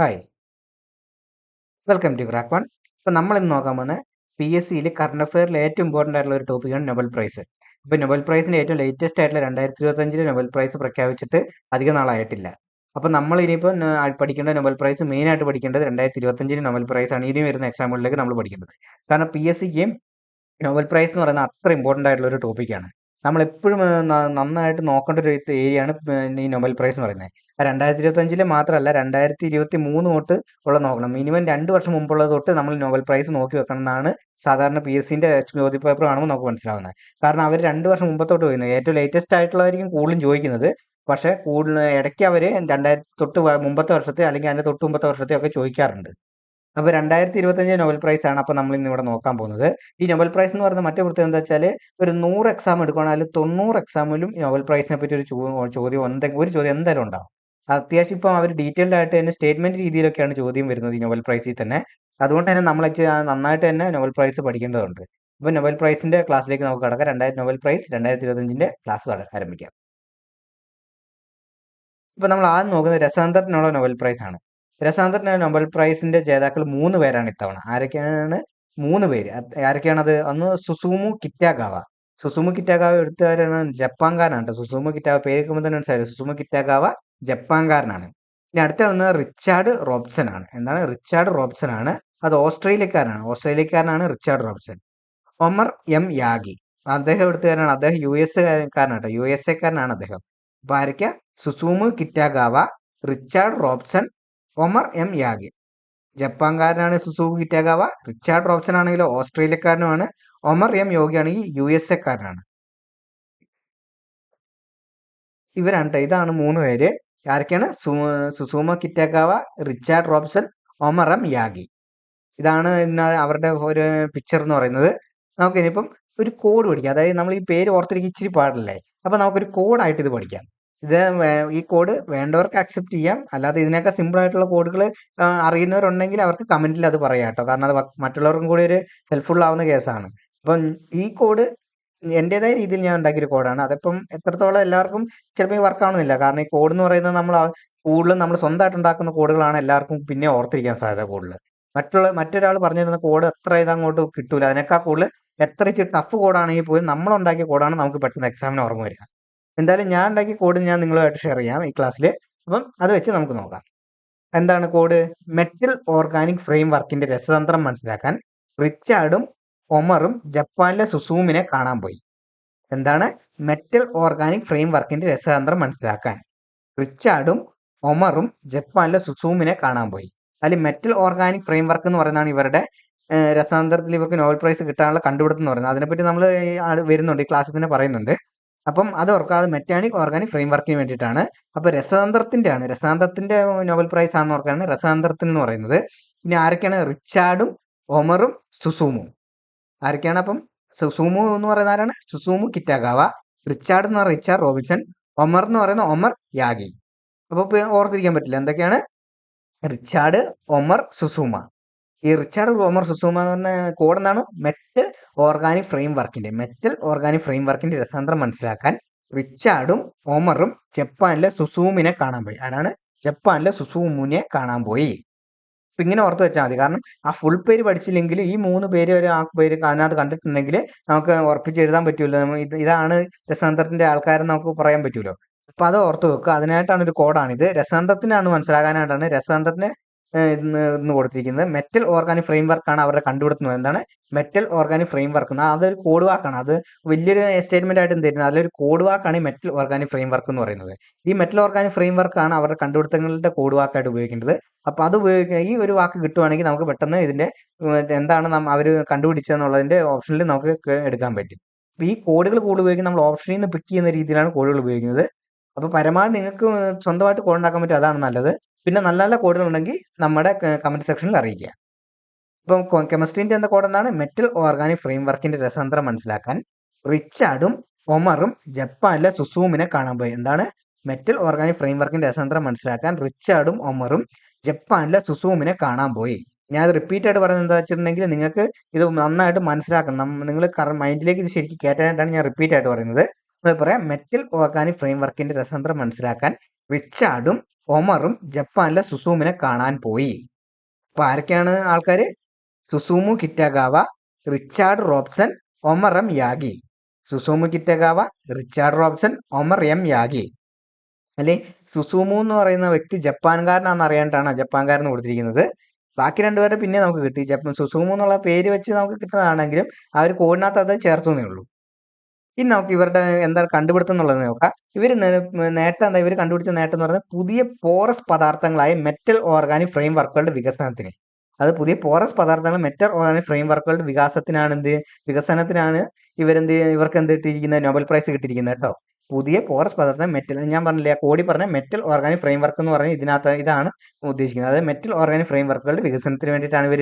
Hi, welcome to Crack One. ഇപ്പം നമ്മൾ ഇന്ന് നോക്കാൻ പോകുന്ന PSCയിൽ കറണ്ട് അഫെയറിൽ ഏറ്റവും ഇമ്പോർട്ടൻ്റ് ആയിട്ടുള്ള ഒരു ടോപ്പിക്കാണ് നൊബൽ പ്രൈസ്. ഇപ്പം നൊബൽ പ്രൈസിൻ്റെ ഏറ്റവും ലേറ്റസ്റ്റ് ആയിട്ടുള്ള 2025 നൊബൽ പ്രൈസ് പ്രഖ്യാപിച്ചിട്ട് അധിക നാളായിട്ടില്ല. അപ്പം നമ്മൾ ഇനിയിപ്പോൾ പഠിക്കേണ്ട നൊബൽ പ്രൈസ് മെയിനായിട്ട് പഠിക്കേണ്ടത് 2025 നൊബൽ പ്രൈസ് ആണ്. ഇനി വരുന്ന എക്സാമുകളിലേക്ക് നമ്മൾ പഠിക്കേണ്ടത്. കാരണം PSCക്ക് നൊബൽ പ്രൈസ് എന്ന് പറയുന്നത് അത്ര ഇമ്പോർട്ടൻ്റ് ആയിട്ടുള്ള ഒരു ടോപ്പിക്കാണ്. നമ്മളെപ്പോഴും നന്നായിട്ട് നോക്കേണ്ട ഒരു ഏരിയയാണ് ഈ നൊബൽ പ്രൈസ് എന്ന് പറയുന്നത്. 2025 മാത്രമല്ല 2023 തൊട്ട് ഉള്ള നോക്കണം. മിനിമം 2 വർഷം മുമ്പുള്ളത് തൊട്ട് നമ്മൾ നൊബൽ പ്രൈസ് നോക്കി വെക്കണം എന്നാണ് സാധാരണ PSCന്റെ ചോദ്യപേപ്പർ കാണുമ്പോൾ നമുക്ക് മനസ്സിലാവുന്നത്. കാരണം അവർ 2 വർഷം മുമ്പത്തോട്ട് വരുന്നത് ഏറ്റവും ലേറ്റസ്റ്റ് ആയിട്ടുള്ളതായിരിക്കും കൂടുതലും ചോദിക്കുന്നത്. പക്ഷേ ഇടയ്ക്ക് അവർ 2000 തൊട്ട് മുമ്പത്തെ വർഷത്തെ അല്ലെങ്കിൽ അതിൻ്റെ തൊട്ട് മുമ്പത്തെ വർഷത്തെ ഒക്കെ ചോദിക്കാറുണ്ട്. അപ്പോൾ 2025 നൊബൽ പ്രൈസ് ആണ് അപ്പോൾ നമ്മൾ ഇന്ന് ഇവിടെ നോക്കാൻ പോകുന്നത്. ഈ നൊബൽ പ്രൈസ് എന്ന് പറയുന്ന മറ്റേ പ്രത്യേകത എന്താ വെച്ചാൽ ഒരു 100 എക്സാം എടുക്കുകയാണെങ്കിൽ അതിൽ 90 എക്സാമിലും ഈ നൊബൽ പ്രൈസിനെ പറ്റി ഒരു ചോദ്യം ഒരു ചോദ്യം എന്തായാലും ഉണ്ടാവും. അത്യാവശ്യം ഇപ്പം അവർ ഡീറ്റെയിൽഡ് ആയിട്ട് തന്നെ സ്റ്റേറ്റ്മെന്റ് രീതിയിലൊക്കെയാണ് ചോദ്യം വരുന്നത് ഈ നൊബൽ പ്രൈസിൽ തന്നെ. അതുകൊണ്ട് തന്നെ നമ്മൾ നന്നായിട്ട് തന്നെ നൊബൽ പ്രൈസ് പഠിക്കേണ്ടതുണ്ട്. അപ്പോൾ നൊബൽ പ്രൈസിന്റെ ക്ലാസ്സിലേക്ക് നമുക്ക് കടക്കാം. നൊബൽ പ്രൈസ് 2025 ക്ലാസ് ആരംഭിക്കാം. ഇപ്പൊ നമ്മൾ ആദ്യം നോക്കുന്നത് രസാന്തരത്തിനുള്ള നൊബൽ പ്രൈസ് ആണ്. രസാന്തരത്തിനുള്ള നൊബൽ പ്രൈസിന്റെ ജേതാക്കൾ 3 പേരാണ് ഇത്തവണ. ആരൊക്കെയാണ്? 3 പേര്. ആരൊക്കെയാണത്? ഒന്ന് സുസുമു കിറ്റാഗാവ. സുസുമു കിറ്റാഗാവ എടുത്തുകാരാണ് ജപ്പാൻകാരനാണ്. സുസുമു കിറ്റാഗാവ പേര് കേൾക്കുമ്പോൾ തന്നെ മനസ്സിലായി. സുസുമു കിറ്റാഗാവ ജപ്പാൻകാരനാണ്. ഇനി അടുത്ത വന്നത് റിച്ചാർഡ് റോബ്സൺ ആണ്. എന്താണ്? റിച്ചാർഡ് റോബ്സൺ ആണ്. അത് ഓസ്ട്രേലിയക്കാരനാണ് Richard Robson. Omar M Yaghi. അദ്ദേഹം എടുത്തുകാരനാണ്. അദ്ദേഹം US കാരനാട്ടോ. USA കാരനാണ് അദ്ദേഹം. അപ്പൊ ആരൊക്കെ? Susumu Kitagawa, Richard Robson, Omar M Yaghi. ജപ്പാൻകാരനാണ് സുസുമു കിറ്റാഗാവ. റിച്ചാർഡ് റോബ്സൺ ആണെങ്കിലോ ഓസ്ട്രേലിയക്കാരനുമാണ്. ഒമർ എം യോഗി ആണെങ്കിൽ USA കാരനാണ്. ഇതാണ് 3 പേര്. ആരൊക്കെയാണ്? Susumu Kitagawa, Richard Robson, Omar M Yaghi. ഇതാണ് അവരുടെ ഒരു പിക്ചർ എന്ന് പറയുന്നത്. നമുക്ക് ഇനിയിപ്പം ഒരു കോഡ് പഠിക്കാം. അതായത് നമ്മൾ ഈ പേര് ഓർത്തിരിക്കുക ഇച്ചിരി പാടില്ലേ. അപ്പൊ നമുക്കൊരു കോഡായിട്ട് ഇത് പഠിക്കാം. ഈ കോഡ് വേണ്ടവർക്ക് അക്സെപ്റ്റ് ചെയ്യാം. അല്ലാതെ ഇതിനൊക്കെ സിമ്പിൾ ആയിട്ടുള്ള കോഡുകൾ അറിയുന്നവരുണ്ടെങ്കിൽ അവർക്ക് കമന്റിൽ അത് പറയാം കേട്ടോ. കാരണം അത് മറ്റുള്ളവർക്കും കൂടി ഒരു ഹെൽപ്ഫുൾ ആവുന്ന കേസാണ്. അപ്പം ഈ കോഡ് എൻ്റെതായ രീതിയിൽ ഞാൻ ഉണ്ടാക്കിയൊരു കോഡാണ്. അതിപ്പം എത്രത്തോളം എല്ലാവർക്കും ചിലപ്പോൾ വർക്ക് ആവണമെന്നില്ല. കാരണം ഈ കോഡ് എന്ന് പറയുന്നത് കൂടുതലും നമ്മൾ സ്വന്തമായിട്ട് ഉണ്ടാക്കുന്ന കോഡുകളാണ് എല്ലാവർക്കും പിന്നെ ഓർത്തിരിക്കാൻ സാധ്യത കൂടുതൽ. മറ്റൊരാൾ പറഞ്ഞിരുന്ന കോഡ് എത്ര ഇതങ്ങോട്ട് കിട്ടൂല. അതിനേക്കാൾ കൂടുതൽ എത്ര ഇച്ചിരി ടഫ് കോഡാണെങ്കിൽ പോലും നമ്മളുണ്ടാക്കിയ കോഡാണ് നമുക്ക് പെട്ടെന്ന് എക്സാമിന് ഓർമ്മ വരിക. എന്തായാലും ഞാൻ ഉണ്ടാക്കിയ കോഡ് ഞാൻ നിങ്ങളുമായിട്ട് ഷെയർ ചെയ്യാം ഈ ക്ലാസ്സിൽ. അപ്പം അത് വെച്ച് നമുക്ക് നോക്കാം. എന്താണ് കോഡ്? മെറ്റൽ ഓർഗാനിക് ഫ്രെയിം വർക്കിന്റെ രസതന്ത്രം മനസ്സിലാക്കാൻ റിച്ചാർഡും ഒമറും ജപ്പാനിലെ സുസൂമിനെ കാണാൻ പോയി. എന്താണ്? മെറ്റൽ ഓർഗാനിക് ഫ്രെയിം വർക്കിന്റെ രസതന്ത്രം മനസ്സിലാക്കാൻ റിച്ചാർഡും ഒമറും ജപ്പാനിലെ സുസൂമിനെ കാണാൻ പോയി. അതിൽ മെറ്റൽ ഓർഗാനിക് ഫ്രെയിം വർക്ക് എന്ന് പറയുന്നതാണ് ഇവരുടെ രസാന്തരത്തിൽ ഇവർക്ക് നോബൽ പ്രൈസ് കിട്ടാനുള്ള കണ്ടുപിടുത്തം എന്ന് പറയുന്നത്. അതിനെപ്പറ്റി നമ്മൾ വരുന്നുണ്ട്, ഈ ക്ലാസ്സിൽ തന്നെ പറയുന്നുണ്ട്. അപ്പം അത് ഓർക്കുക, അത് മെറ്റാനിക് ഓർഗാനിക് ഫ്രെയിം വർക്കിന് വേണ്ടിയിട്ടാണ്. അപ്പൊ രസാന്തരത്തിന്റെ നോബൽ പ്രൈസ് ആണെന്ന് ഓർക്കാണ് രസാന്തരത്തിൽ എന്ന് പറയുന്നത്. ഇനി ആരൊക്കെയാണ്? റിച്ചാർഡും ഒമറും സുസൂമും. ആരൊക്കെയാണ് അപ്പം? സുസൂമു എന്ന് പറയുന്ന ആരാണ്? സുസൂമു കിറ്റാഗാവ. റിച്ചാർഡ് എന്ന് പറയുന്ന റിച്ചാർഡ് റോബിൻസൺ. ഒമർ എന്ന് പറയുന്ന ഒമർ യാഗി. അപ്പൊ ഓർത്തിരിക്കാൻ പറ്റില്ല. എന്തൊക്കെയാണ്? റിച്ചാർഡ്, ഒമർ, സുസൂമ. ഈ റിച്ചാർഡ്, ഒമർ, സുസൂമ എന്ന് പറഞ്ഞ കോഡ് എന്താണ്? മെറ്റൽ ഓർഗാനിക് ഫ്രെയിം വർക്കിന്റെ രസാന്തരം മനസ്സിലാക്കാൻ റിച്ചാർഡും ഒമറും ജപ്പാനിലെ സുസൂമിനെ കാണാൻ പോയി. ആരാണ്? ജപ്പാനിലെ സുസൂമുനെ കാണാൻ പോയി. അപ്പൊ ഇങ്ങനെ ഓർത്ത് വെച്ചാൽ മതി. കാരണം ആ ഫുൾ പേര് പഠിച്ചില്ലെങ്കിൽ ഈ 3 പേര് ആ പേര് അതിനകത്ത് കണ്ടിട്ടുണ്ടെങ്കിൽ നമുക്ക് ഉറപ്പിച്ച് എഴുതാൻ പറ്റൂല. ഇതാണ് രസാന്തരത്തിന്റെ ആൾക്കാരെന്ന് നമുക്ക് പറയാൻ പറ്റൂലോ. അപ്പൊ അത് ഓർത്ത് വെക്കുക. അതിനായിട്ടാണ് ഒരു കോഡാണിത്. രസാന്തരത്തിനാണ് മനസ്സിലാക്കാനായിട്ടാണ് രസാന്തരത്തിന് ഇന്ന് കൊടുത്തിരിക്കുന്നത്. മെറ്റൽ ഓർഗാനിക് ഫ്രെയിം വർക്കാണ് അവരുടെ കണ്ടുപിടുത്തം. എന്താണ്? Metal organic frame work. അതൊരു കോഡ് വാക്കാണ്. അത് വലിയൊരു സ്റ്റേറ്റ്മെന്റ് ആയിട്ട് തരുന്നത്. അതിലൊരു കോഡ് വാക്കാണ് ഈ മെറ്റൽ ഓർഗാനിക് ഫ്രെയിം വർക്ക് എന്ന് പറയുന്നത്. ഈ മെറ്റൽ ഓർഗാനിക് ഫ്രെയിം വർക്കാണ് അവരുടെ കണ്ടുപിടുത്തങ്ങളുടെ കോഡ് വാക്കായിട്ട് ഉപയോഗിക്കേണ്ടത്. അപ്പൊ അത് ഈ ഒരു വാക്ക് കിട്ടുവാണെങ്കിൽ നമുക്ക് പെട്ടെന്ന് ഇതിന്റെ എന്താണ് അവർ കണ്ടുപിടിച്ചതെന്നുള്ളതിന്റെ ഓപ്ഷനിൽ നമുക്ക് എടുക്കാൻ പറ്റും. അപ്പൊ ഈ കോഡുകൾ കൂടുതൽ ഉപയോഗിക്കുന്നത് നമ്മൾ ഓപ്ഷനിൽ നിന്ന് പിക്ക് ചെയ്യുന്ന രീതിയിലാണ് കോഡുകൾ ഉപയോഗിക്കുന്നത്. അപ്പൊ പരമാവധി നിങ്ങൾക്ക് സ്വന്തമായിട്ട് കോഡ് ഉണ്ടാക്കാൻ പറ്റും, അതാണ് നല്ലത്. പിന്നെ നല്ല നല്ല കോഡുകൾ ഉണ്ടെങ്കിൽ നമ്മുടെ കമന്റ് സെക്ഷനിൽ അറിയിക്കുക. ഇപ്പം കെമിസ്ട്രീന്റെ എന്ന കോഡ് എന്താണ്? മെറ്റൽ ഓർഗാനിക് ഫ്രെയിം വർക്കിന്റെ രസതന്ത്രം മനസ്സിലാക്കാൻ റിച്ചാർഡും ഒമറും ജപ്പാനിലെ സുസൂമിനെ കാണാൻ പോയി. എന്താണ്? മെറ്റൽ ഓർഗാനിക് ഫ്രെയിം വർക്കിന്റെ രസതന്ത്രം മനസ്സിലാക്കാൻ റിച്ചാർഡും ഒമറും ജപ്പാനിലെ സുസൂമിനെ കാണാൻ പോയി. ഞാൻ അത് റിപ്പീറ്റ് ആയിട്ട് പറയുന്നത് എന്താ വെച്ചിട്ടുണ്ടെങ്കിൽ നിങ്ങൾക്ക് ഇത് നന്നായിട്ട് മനസ്സിലാക്കണം. നിങ്ങൾ മൈൻഡിലേക്ക് ഇത് ശരിക്കും കയറ്റാനായിട്ടാണ് ഞാൻ റിപ്പീറ്റ് ആയിട്ട് പറയുന്നത്. പറയാം, മെറ്റൽ ഓർഗാനിക് ഫ്രെയിം വർക്കിന്റെ രസതന്ത്രം മനസ്സിലാക്കാൻ റിച്ചാർഡും ഒമറും ജപ്പാനിലെ സുസൂമിനെ കാണാൻ പോയി. അപ്പൊ ആരൊക്കെയാണ് ആൾക്കാര്? Susumu Kitagawa, Richard Robson, Omar M Yaghi. Susumu Kitagawa, Richard Robson, Omar M Yaghi. അല്ലെ സുസുമു എന്ന് പറയുന്ന വ്യക്തി ജപ്പാൻകാരനാണെന്ന് അറിയാനായിട്ടാണ് ജപ്പാൻകാരന് കൊടുത്തിരിക്കുന്നത്. ബാക്കി രണ്ടുപേരെ പിന്നെ നമുക്ക് കിട്ടി. സുസുമു എന്നുള്ള പേര് വെച്ച് നമുക്ക് കിട്ടുന്നതാണെങ്കിലും ആ ഒരു കോഡിനകത്ത് അത് ചേർത്തുന്നേ ഉള്ളൂ. ഇനി നമുക്ക് ഇവരുടെ എന്താ കണ്ടുപിടുത്തം എന്നുള്ളത് നോക്കാം. ഇവർ നേട്ടം എന്താ? ഇവർ കണ്ടുപിടിച്ച നേട്ടം എന്ന് പറയുന്നത് പുതിയ പോറസ് പദാർത്ഥങ്ങളായ മെറ്റൽ ഓർഗാനിക് ഫ്രെയിം വർക്കുകളുടെ വികസനത്തിന്. അത് പുതിയ പോറസ് പദാർത്ഥങ്ങൾ മെറ്റൽ ഓർഗാനിക് ഫ്രെയിം വർക്കുകളുടെ വികസനത്തിനാണ് ഇവർക്ക് എന്ത് കിട്ടിയിരിക്കുന്നത്? നോബൽ പ്രൈസ് കിട്ടിയിരിക്കുന്നത് കേട്ടോ. പുതിയ പോറസ് പദാർത്ഥം മെറ്റൽ, ഞാൻ പറഞ്ഞില്ലേ കോടി പറഞ്ഞ മെറ്റൽ ഓർഗാനിക് ഫ്രെയിം വർക്ക് എന്ന് പറഞ്ഞാൽ ഇതാണ് ഉദ്ദേശിക്കുന്നത്. അതായത് മെറ്റൽ ഓർഗാനിക് ഫ്രെയിം വർക്കുകളുടെ വികസനത്തിന് വേണ്ടിയിട്ടാണ് ഇവർ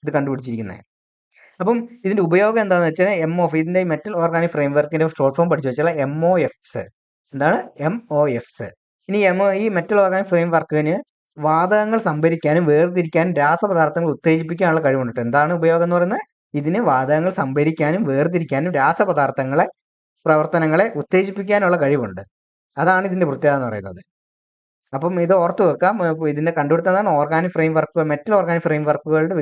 ഇത് കണ്ടുപിടിച്ചിരിക്കുന്നത്. അപ്പം ഇതിന്റെ ഉപയോഗം എന്താണെന്ന് വെച്ചാൽ ഇതിന്റെ മെറ്റൽ ഓർഗാനിക് ഫ്രെയിം വർക്കിന്റെ ഷോർട്ട് ഫോം പഠിച്ചു വെച്ചാൽ MOFs. എന്താണ് MOFs? ഇനി ഈ മെറ്റൽ ഓർഗാനിക് ഫ്രെയിം വർക്കിന് വാതകങ്ങൾ സംഭരിക്കാനും വേർതിരിക്കാനും രാസപദാർത്ഥങ്ങൾ ഉത്തേജിപ്പിക്കാനുള്ള കഴിവുണ്ട്. എന്താണ് ഉപയോഗം എന്ന് പറയുന്നത്? ഇതിന് വാതകങ്ങൾ സംഭരിക്കാനും വേർതിരിക്കാനും പ്രവർത്തനങ്ങളെ ഉത്തേജിപ്പിക്കാനുള്ള കഴിവുണ്ട്. അതാണ് ഇതിന്റെ പ്രത്യേകത എന്ന് പറയുന്നത്. അപ്പം ഇത് ഓർത്തു വെക്കാം. ഇതിന്റെ കണ്ടുപിടുത്തതാണ് organic framework, metal organic frame വർക്കുകളുടെ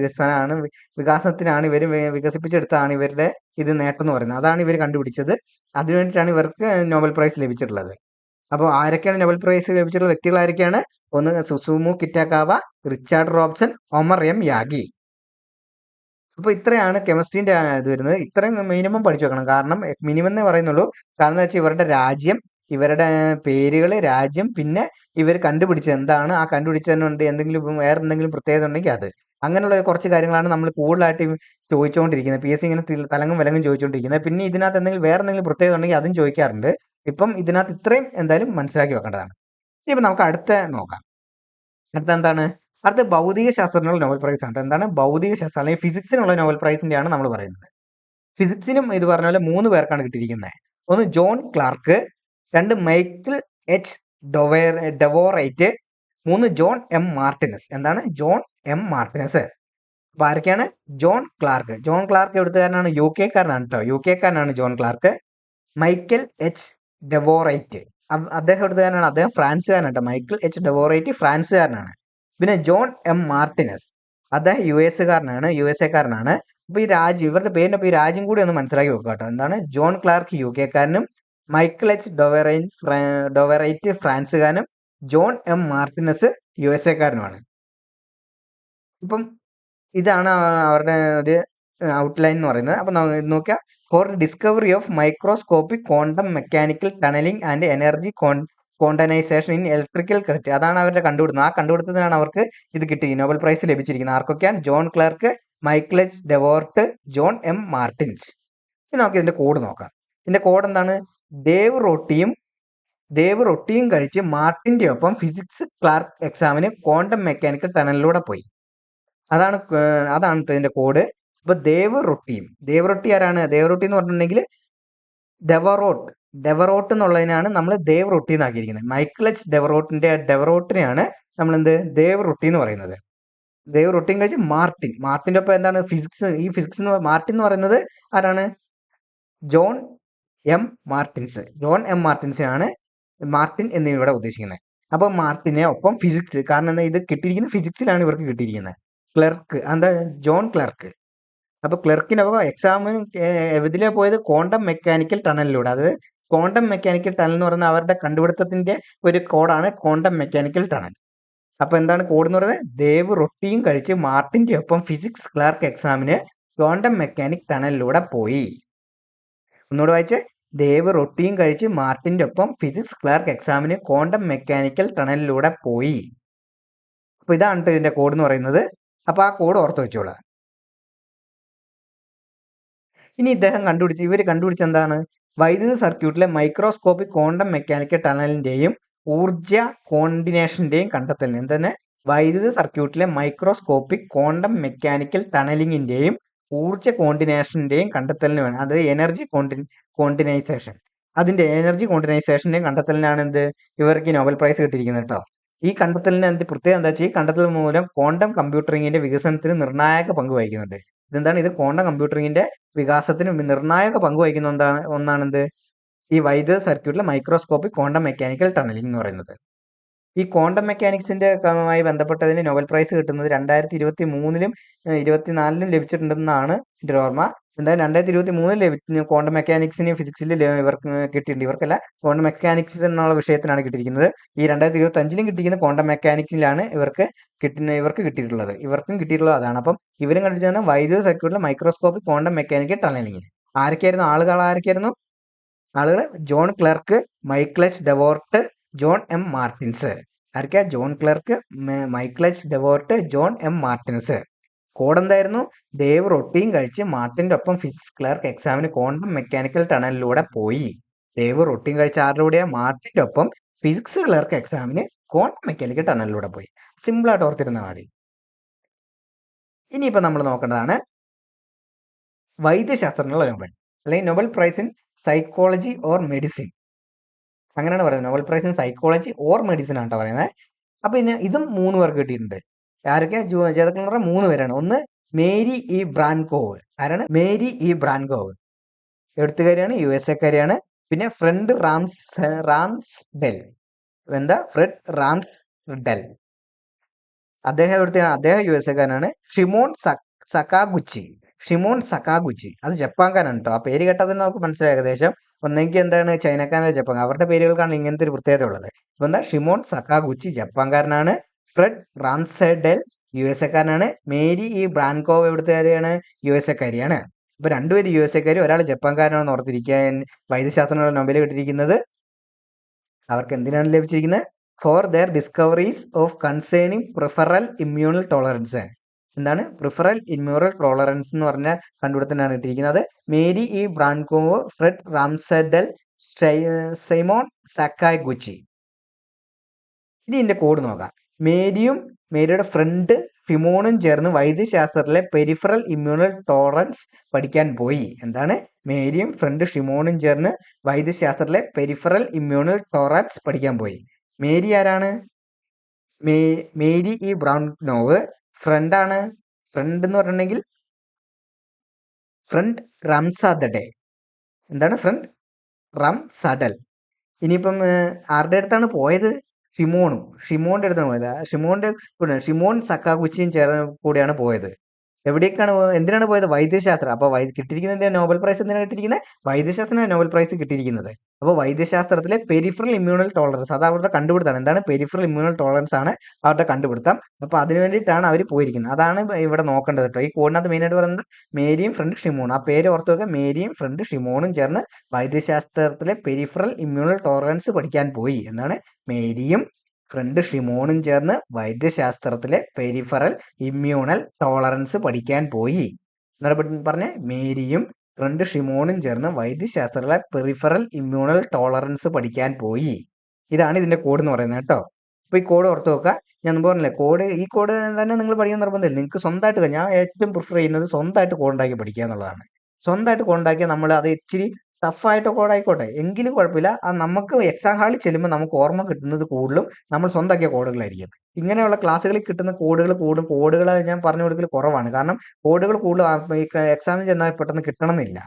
വികാസത്തിനാണ് ഇവർ വികസിപ്പിച്ചെടുത്താണ് ഇവരുടെ ഇത് നേട്ടം എന്ന് പറയുന്നത്. അതാണ് ഇവർ കണ്ടുപിടിച്ചത്. അതിനുവേണ്ടിയിട്ടാണ് ഇവർക്ക് നോബൽ പ്രൈസ് ലഭിച്ചിട്ടുള്ളത്. അപ്പോൾ ആരൊക്കെയാണ് നോബൽ പ്രൈസ് ലഭിച്ചിട്ടുള്ള വ്യക്തികൾ ആരൊക്കെയാണ്? ഒന്ന് Susumu Kitagawa, Richard Robson, Omar M Yaghi. അപ്പോൾ ഇത്രയാണ് കെമിസ്ട്രീന്റെ ഇത് വരുന്നത്. ഇത്രയും മിനിമം പഠിച്ചു വെക്കണം. കാരണം മിനിമം എന്ന് പറയുന്നുള്ളൂ. കാരണം എന്താ വെച്ചാൽ ഇവരുടെ രാജ്യം, ഇവരുടെ പേരുകൾ, രാജ്യം, പിന്നെ ഇവർ കണ്ടുപിടിച്ചത് എന്താണ്, ആ കണ്ടുപിടിച്ചതിനുണ്ട് വേറെ എന്തെങ്കിലും പ്രത്യേകത ഉണ്ടെങ്കിൽ അത്, അങ്ങനെയുള്ള കുറച്ച് കാര്യങ്ങളാണ് നമ്മൾ കൂടുതലായിട്ട് ചോദിച്ചുകൊണ്ടിരിക്കുന്നത്. PSC ഇങ്ങനെ തലങ്ങും വിലങ്ങും ചോദിച്ചുകൊണ്ടിരിക്കുന്നത്. പിന്നെ ഇതിനകത്ത് വേറെ എന്തെങ്കിലും പ്രത്യേകത ഉണ്ടെങ്കിൽ അതും ചോദിക്കാറുണ്ട്. ഇപ്പം ഇതിനകത്ത് ഇത്രയും എന്തായാലും മനസ്സിലാക്കി വെക്കേണ്ടതാണ്. ഇപ്പം നമുക്ക് അടുത്ത നോക്കാം. അടുത്ത എന്താണ്? അടുത്ത ഭൗതിക ശാസ്ത്രത്തിനുള്ള നോബൽ പ്രൈസ് ആണ്. എന്താണ്? ഭൗതിക ശാസ്ത്രം അല്ലെങ്കിൽ ഫിസിക്സിനുള്ള നോബൽ പ്രൈസിന്റെയാണ് നമ്മൾ പറയുന്നത്. ഫിസിക്സിനും ഇത് പറഞ്ഞ പോലെ 3 പേർക്കാണ് കിട്ടിയിരിക്കുന്നത്. ഒന്ന് John Clarke, 2 Michael H Devoret, 3 John M Martinis. എന്താണ്? John M Martinis. അപ്പൊ ആരൊക്കെയാണ്? John Clarke. ജോൺ ക്ലാർക്ക് എവിടുത്തുകാരനാണ്? UK കാരനാണ് കേട്ടോ. UK കാരനാണ് John Clarke. Michael H Devoret, അദ്ദേഹം എവിടുത്തുകാരനാണ്? അദ്ദേഹം ഫ്രാൻസുകാരനാണ് കേട്ടോ. മൈക്കിൾ H ഡെവോറൈറ്റ് ഫ്രാൻസുകാരനാണ്. പിന്നെ ജോൺ M മാർട്ടിനസ്, അദ്ദേഹം USA കാരനാണ്. അപ്പൊ ഇവരുടെ പേരിനൊപ്പം ഈ രാജ്യം കൂടി ഒന്ന് മനസ്സിലാക്കി വെക്കുക കേട്ടോ. എന്താണ്? ജോൺ ക്ലാർക്ക് UK കാരനും, മൈക്കിൾ H ഡൊവറൈറ്റ് ഫ്രാൻസുകാരനും, ജോൺ M മാർട്ടിനസ് USA കാരനുമാണ്. ഇപ്പം ഇതാണ് അവരുടെ ഒരു ഔട്ട്ലൈൻ എന്ന് പറയുന്നത്. അപ്പൊ നോക്കിയാൽ for discovery of microscopic quantum mechanical tunnelling and energy quantisation in electrical current. അതാണ് അവരുടെ കണ്ടുപിടുത്തം. ആ കണ്ടുപിടുത്തത്തിനാണ് അവർക്ക് ഇത് കിട്ടി, നോബൽ പ്രൈസ് ലഭിച്ചിരിക്കുന്നത്. ആർക്കൊക്കെയാണ്? John Clarke, Michael H Devoret, John M Martinis. ഇനി നമുക്ക് ഇതിന്റെ കോഡ് നോക്കാം. ഇതിന്റെ കോഡ് എന്താണ്? ദേവ് റൊട്ടിയും കഴിച്ച് മാർട്ടിന്റെ ഒപ്പം ഫിസിക്സ് ക്ലാർക്ക് എക്സാമിന് ക്വാണ്ടം മെക്കാനിക്കൽ ടണലിലൂടെ പോയി. അതാണ് ഇതിന്റെ കോഡ്. അപ്പൊ ദേവ് റൊട്ടി ആരാണ്? ദേവ് റൊട്ടി എന്ന് പറഞ്ഞിട്ടുണ്ടെങ്കിൽ ഡെവറോട്ട് എന്നുള്ളതിനാണ് നമ്മൾ ദേവ് റൊട്ടി എന്നാക്കിയിരിക്കുന്നത്. മൈക്കിൾ H ഡെവറോട്ടിനെയാണ് നമ്മൾ ദേവ് റൊട്ടി എന്ന് പറയുന്നത്. ദേവ് റൊട്ടിയും കഴിച്ച് മാർട്ടിന്റെ ഒപ്പം എന്താണ്? ഫിസിക്സ് മാർട്ടിൻ എന്ന് പറയുന്നത് ആരാണ്? John M Martinis. John M മാർട്ടിൻസിനാണ് മാർട്ടിൻ എന്നിവിടെ ഉദ്ദേശിക്കുന്നത്. അപ്പൊ മാർട്ടിനെ ഒപ്പം ഫിസിക്സ്, കാരണം എന്താ? ഇത് കിട്ടിയിരിക്കുന്നത് ഫിസിക്സിലാണ് ഇവർക്ക് കിട്ടിയിരിക്കുന്നത്. ക്ലർക്ക് എന്താ? John clerk. അപ്പൊ ക്ലർക്കിനൊപ്പം എക്സാമിന് ഇതിലെ പോയത് ക്വാണ്ടം മെക്കാനിക്കൽ ടണലിലൂടെ. അതായത് ക്വാണ്ടം മെക്കാനിക്കൽ ടണൽ എന്ന് പറയുന്നത് അവരുടെ കണ്ടുപിടുത്തത്തിന്റെ ഒരു കോഡാണ് ക്വാണ്ടം മെക്കാനിക്കൽ ടണൽ. അപ്പൊ എന്താണ് കോഡ് എന്ന് പറയുന്നത്? ദേവ് റൊട്ടിയും കഴിച്ച് മാർട്ടിന്റെ ഒപ്പം ഫിസിക്സ് ക്ലാർക്ക് എക്സാമിന് ക്വാണ്ടം മെക്കാനിക് ടണലിലൂടെ പോയി. ഒന്നുകൂടെ വായിച്ച്, ദേവ് റൊട്ടിയും കഴിച്ച് മാർട്ടിന്റെ ഒപ്പം ഫിസിക്സ് ക്ലാർക്ക് എക്സാമിന് ക്വാണ്ടം മെക്കാനിക്കൽ ടണലിലൂടെ പോയി. അപ്പൊ ഇതാണ് ഇതിന്റെ കോഡ് എന്ന് പറയുന്നത്. അപ്പൊ ആ കോഡ് ഓർത്ത് വെച്ചോളാം. ഇനി ഇവർ കണ്ടുപിടിച്ച എന്താണ്? വൈദ്യുത സർക്യൂട്ടിലെ മൈക്രോസ്കോപ്പിക് ക്വാണ്ടം മെക്കാനിക്കൽ ടണലിന്റെയും ഊർജ കോർഡിനേഷന്റെയും കണ്ടെത്തലിന്. എന്താണ്? വൈദ്യുത സർക്യൂട്ടിലെ മൈക്രോസ്കോപ്പിക് ക്വാണ്ടം മെക്കാനിക്കൽ ടണലിങ്ങിന്റെയും ഊർജ കോർഡിനേഷന്റെയും കണ്ടെത്തലിന് വേണം. അത് എനർജി കോർഡിനൈസേഷൻ, അതിന്റെ എനർജി കോർഡിനൈസേഷന്റെയും കണ്ടെത്തലിനാണ് ഇവർക്ക് നോബൽ പ്രൈസ് കിട്ടിയിരിക്കുന്നത് കേട്ടോ. ഈ കണ്ടെത്തലിന് പ്രത്യേകം എന്താ വെച്ചാൽ ഈ കണ്ടെത്തൽ മൂലം ക്വാണ്ടം കമ്പ്യൂട്ടറിംഗിന്റെ വികസനത്തിന് നിർണായക പങ്ക് വഹിക്കുന്നുണ്ട്. ഇതെന്താണ്? ഇത് ക്വാണ്ടം കമ്പ്യൂട്ടറിംഗിന്റെ വികാസത്തിന് നിർണായക പങ്ക് വഹിക്കുന്ന ഒന്നാണ് ഈ വൈദ്യുത സർക്യൂട്ടിലെ മൈക്രോസ്കോപ്പിക് ക്വാണ്ടം മെക്കാനിക്കൽ ടണലിംഗ് എന്ന് പറയുന്നത്. ഈ ക്വാണ്ടം മെക്കാനിക്സിന്റെ മായി ബന്ധപ്പെട്ടതിന് നോബൽ പ്രൈസ് കിട്ടുന്നത് 2023-ലും 24-ലും ലഭിച്ചിട്ടുണ്ടെന്നാണ് എൻ്റെ ഓർമ്മ. എന്തായാലും 2023-ൽ ക്വാണ്ടം മെക്കാനിക്സിന് ഫിസിക്സിൽ ഇവർക്ക് കിട്ടിയിട്ടുണ്ട്. ഇവർക്കല്ല, ക്വാണ്ടം മെക്കാനിക്സ് എന്നുള്ള വിഷയത്തിനാണ് കിട്ടിയിരിക്കുന്നത്. ഈ 2025-ലും കിട്ടിയിരിക്കുന്ന ക്വാണ്ടം മെക്കാനിക്സിലാണ് ഇവർക്ക് കിട്ടിയിട്ടുള്ളത്. ഇവർക്കും കിട്ടിയിട്ടുള്ളത് അതാണ്. അപ്പം ഇവരും കണ്ടിട്ടാണ് വൈദ്യുത സർക്യൂട്ടിലെ മൈക്രോസ്കോപ്പിക് ക്വാണ്ടം മെക്കാനിക്കൽ ടണലിംഗ്. ആരൊക്കെയായിരുന്നു ആളുകൾ? ആളുകൾ John Clarke, Michaels Devoret, John M Martinis. ആരൊക്കെയാ? John Clarke, Michaels Devoret, John M Martinis. Code എന്തായിരുന്നു? ദേവ് റൊട്ടിയും കഴിച്ച് മാർട്ടിന്റെ ഒപ്പം ഫിസിക്സ് ക്ലർക്ക് എക്സാമിന് ക്വാണ്ടം മെക്കാനിക്കൽ ടണലിലൂടെ പോയി. ദേവ് റൊട്ടിയും കഴിച്ച ആരുടെ കൂടെയാ? മാർട്ടിന്റെ ഒപ്പം ഫിസിക്സ് ക്ലർക്ക് എക്സാമിന് ക്വാണ്ടം മെക്കാനിക്കൽ ടണലിലൂടെ പോയി. സിമ്പിൾ ആയിട്ട് ഓർത്തിരുന്നാൽ മതി. ഇനിയിപ്പോ നമ്മൾ നോക്കേണ്ടതാണ് വൈദ്യശാസ്ത്രത്തിനുള്ള നോബൽ, അല്ലെങ്കിൽ Nobel prize in psychology or medicine. അങ്ങനെയാണ് പറയുന്നത്. Nobel prize in psychology or medicine ആണ് കേട്ടോ പറയുന്നത്. അപ്പൊ ഇതും 3 പേർക്ക് കിട്ടിയിട്ടുണ്ട്. ആരൊക്കെ? ജേതാക്കളെന്ന് 3 പേരാണ്. ഒന്ന് മേരി ഇ ബ്രാൻകോവ്. ആരാണ്? മേരി ഇ ബ്രാൻകോവ്, എഴുത്തുകാരിയാണ്, USA കാരിയാണ്. പിന്നെ ഫ്രെഡ് റാംസ്ഡെൽ. ഫ്രെഡ് റാംസ്ഡെൽ, അദ്ദേഹം USA കാരനാണ്. ഷിമോൺ സക്കാഗുച്ചി, അത് ജപ്പാൻകാരാണ് കേട്ടോ. ആ പേര് കേട്ടാൽ തന്നെ നമുക്ക് മനസ്സിലായി ഏകദേശം. ഒന്നെങ്കിൽ എന്താണ്, ചൈനക്കാരൻ, ജപ്പാൻ, അവരുടെ പേരുകൾക്കാണ് ഇങ്ങനത്തെ ഒരു പ്രത്യേകത ഉള്ളത്. ഇപ്പൊ ഷിമോൺ സക്കാഗുച്ചി ജപ്പാൻകാരനാണ്. ഫ്രെഡ് റാംസ്ഡെൽ USA കാരനാണ്. മേരി ഇ ബ്രാൻകോവ് എവിടുത്തുകാരിയാണ്? USA കാരിയാണ്. ഇപ്പൊ 2 പേര് USA കാരി, ഒരാൾ ജപ്പാൻകാരനാണെന്ന് ഓർത്തിരിക്കാൻ. വൈദ്യശാസ്ത്രത്തിനുള്ള നൊബേൽ കിട്ടിയിരിക്കുന്നത് അവർക്ക് എന്തിനാണ് ലഭിച്ചിരിക്കുന്നത്? For their discoveries of concerning peripheral immune tolerance. എന്താണ് പ്രിഫറൽ ഇമ്മ്യൂണൽ ടോളറൻസ് എന്ന് പറഞ്ഞ കണ്ടുപിടുത്തത്തിനാണ് കിട്ടിയിരിക്കുന്നത്. Mary E Brunkow, Fred Ramsdell, Simon Sakaguchi. ഇനി ഇതിന്റെ കോഡ് നോക്കാം. മേരിയുടെ ഫ്രണ്ട് ഷിമോണും ചേർന്ന് വൈദ്യശാസ്ത്രത്തിലെ പെരിഫറൽ ഇമ്മ്യൂണൽ ടോളറൻസ് പഠിക്കാൻ പോയി. എന്താണ്? മേരിയും ഫ്രണ്ട് ഷിമോണും ചേർന്ന് വൈദ്യശാസ്ത്രത്തിലെ പെരിഫറൽ ഇമ്മ്യൂണൽ ടോളറൻസ് പഠിക്കാൻ പോയി. മേരി ആരാണ്? മേരി ഇ ബ്രാൻകോവ് ഫ്രണ്ട് എന്ന് പറഞ്ഞിട്ടുണ്ടെങ്കിൽ ഫ്രണ്ട് റംസാദഡെ. എന്താണ്? ഫ്രണ്ട് റംസാഡൽ. ഇനിയിപ്പം ആരുടെ അടുത്താണ് പോയത്? ഷിമോന്റെ അടുത്താണ് പോയത്. ഷിമോൺ സക്കാഗുച്ചിയും കൂടെയാണ് പോയത്. എന്തിനാണ് പോയത്? വൈദ്യശാസ്ത്രം. അപ്പൊ കിട്ടിയിരിക്കുന്ന നോബൽ പ്രൈസ് എന്തിനാണ് കിട്ടിയിരിക്കുന്നത്? വൈദ്യശാസ്ത്രത്തിന് നോബൽ പ്രൈസ് കിട്ടിയിരിക്കുന്നത്. അപ്പോൾ വൈദ്യശാസ്ത്രത്തിലെ പെരിഫറൽ ഇമ്മ്യൂണൽ ടോളറൻസ്, അത് അവരുടെ കണ്ടുപിടുത്തമാണ്. എന്താണ്? പെരിഫറൽ ഇമ്മ്യൂണൽ ടോളറൻസ് ആണ് അവരുടെ കണ്ടുപിടുത്തം. അപ്പൊ അതിനു വേണ്ടിയിട്ടാണ് അവർ പോയിരിക്കുന്നത്. അതാണ് ഇവിടെ നോക്കേണ്ടത് കേട്ടോ. ഈ കോഡിനകത്ത് മെയിൻ ആയിട്ട് പറയുന്നത് മേരിയും ഫ്രണ്ട് ഷിമോണും. ആ പേര് ഓർത്ത് വെക്കുക. മേരിയും ഫ്രണ്ട് ഷിമോണും ചേർന്ന് വൈദ്യശാസ്ത്രത്തിലെ പെരിഫറൽ ഇമ്മ്യൂണൽ ടോളറൻസ് പഠിക്കാൻ പോയി. എന്താണ്? മേരിയും ഫ്രണ്ട് ഷിമോണും ചേർന്ന് വൈദ്യശാസ്ത്രത്തിലെ പെരിഫറൽ ഇമ്മ്യൂണൽ ടോളറൻസ് പഠിക്കാൻ പോയി. എന്നിട്ട് പറഞ്ഞേ, മേരിയും ഫ്രണ്ട് ഷിമോണും ചേർന്ന് വൈദ്യശാസ്ത്രത്തിലെ പെരിഫറൽ ഇമ്മ്യൂണൽ ടോളറൻസ് പഠിക്കാൻ പോയി. ഇതാണ് ഇതിന്റെ കോഡ് എന്ന് പറയുന്നത് കേട്ടോ. അപ്പൊ ഈ കോഡ് ഓർത്ത് നോക്കുക. ഞാൻ പറഞ്ഞില്ലേ, ഈ കോഡ് തന്നെ നിങ്ങൾ പഠിക്കാൻ നിർബന്ധമില്ല. നിങ്ങൾക്ക് സ്വന്തമായിട്ട്, ഞാൻ ഏറ്റവും പ്രിഫർ ചെയ്യുന്നത് സ്വന്തമായിട്ട് കോഡ് ഉണ്ടാക്കി പഠിക്കുക എന്നുള്ളതാണ്. സ്വന്തമായിട്ട് കോഡ് ഉണ്ടാക്കിയാൽ നമ്മൾ അത് ഇച്ചിരി ടഫായിട്ട് കോഡ് ആയിക്കോട്ടെ, എങ്കിലും കുഴപ്പമില്ല. അത് നമുക്ക് എക്സാം ഹാളിൽ ചെല്ലുമ്പോൾ നമുക്ക് ഓർമ്മ കിട്ടുന്നത് കൂടുതലും നമ്മൾ സ്വന്തമാക്കിയ കോഡുകളായിരിക്കും. ഇങ്ങനെയുള്ള ക്ലാസ്സുകളിൽ കിട്ടുന്ന കോഡുകൾ ഞാൻ പറഞ്ഞു കൊടുക്കൽ കുറവാണ്. കാരണം കോഡുകൾ കൂടുതൽ ഈ എക്സാമിന് ചെന്നാൽ പെട്ടെന്ന് കിട്ടണമെന്നില്ല.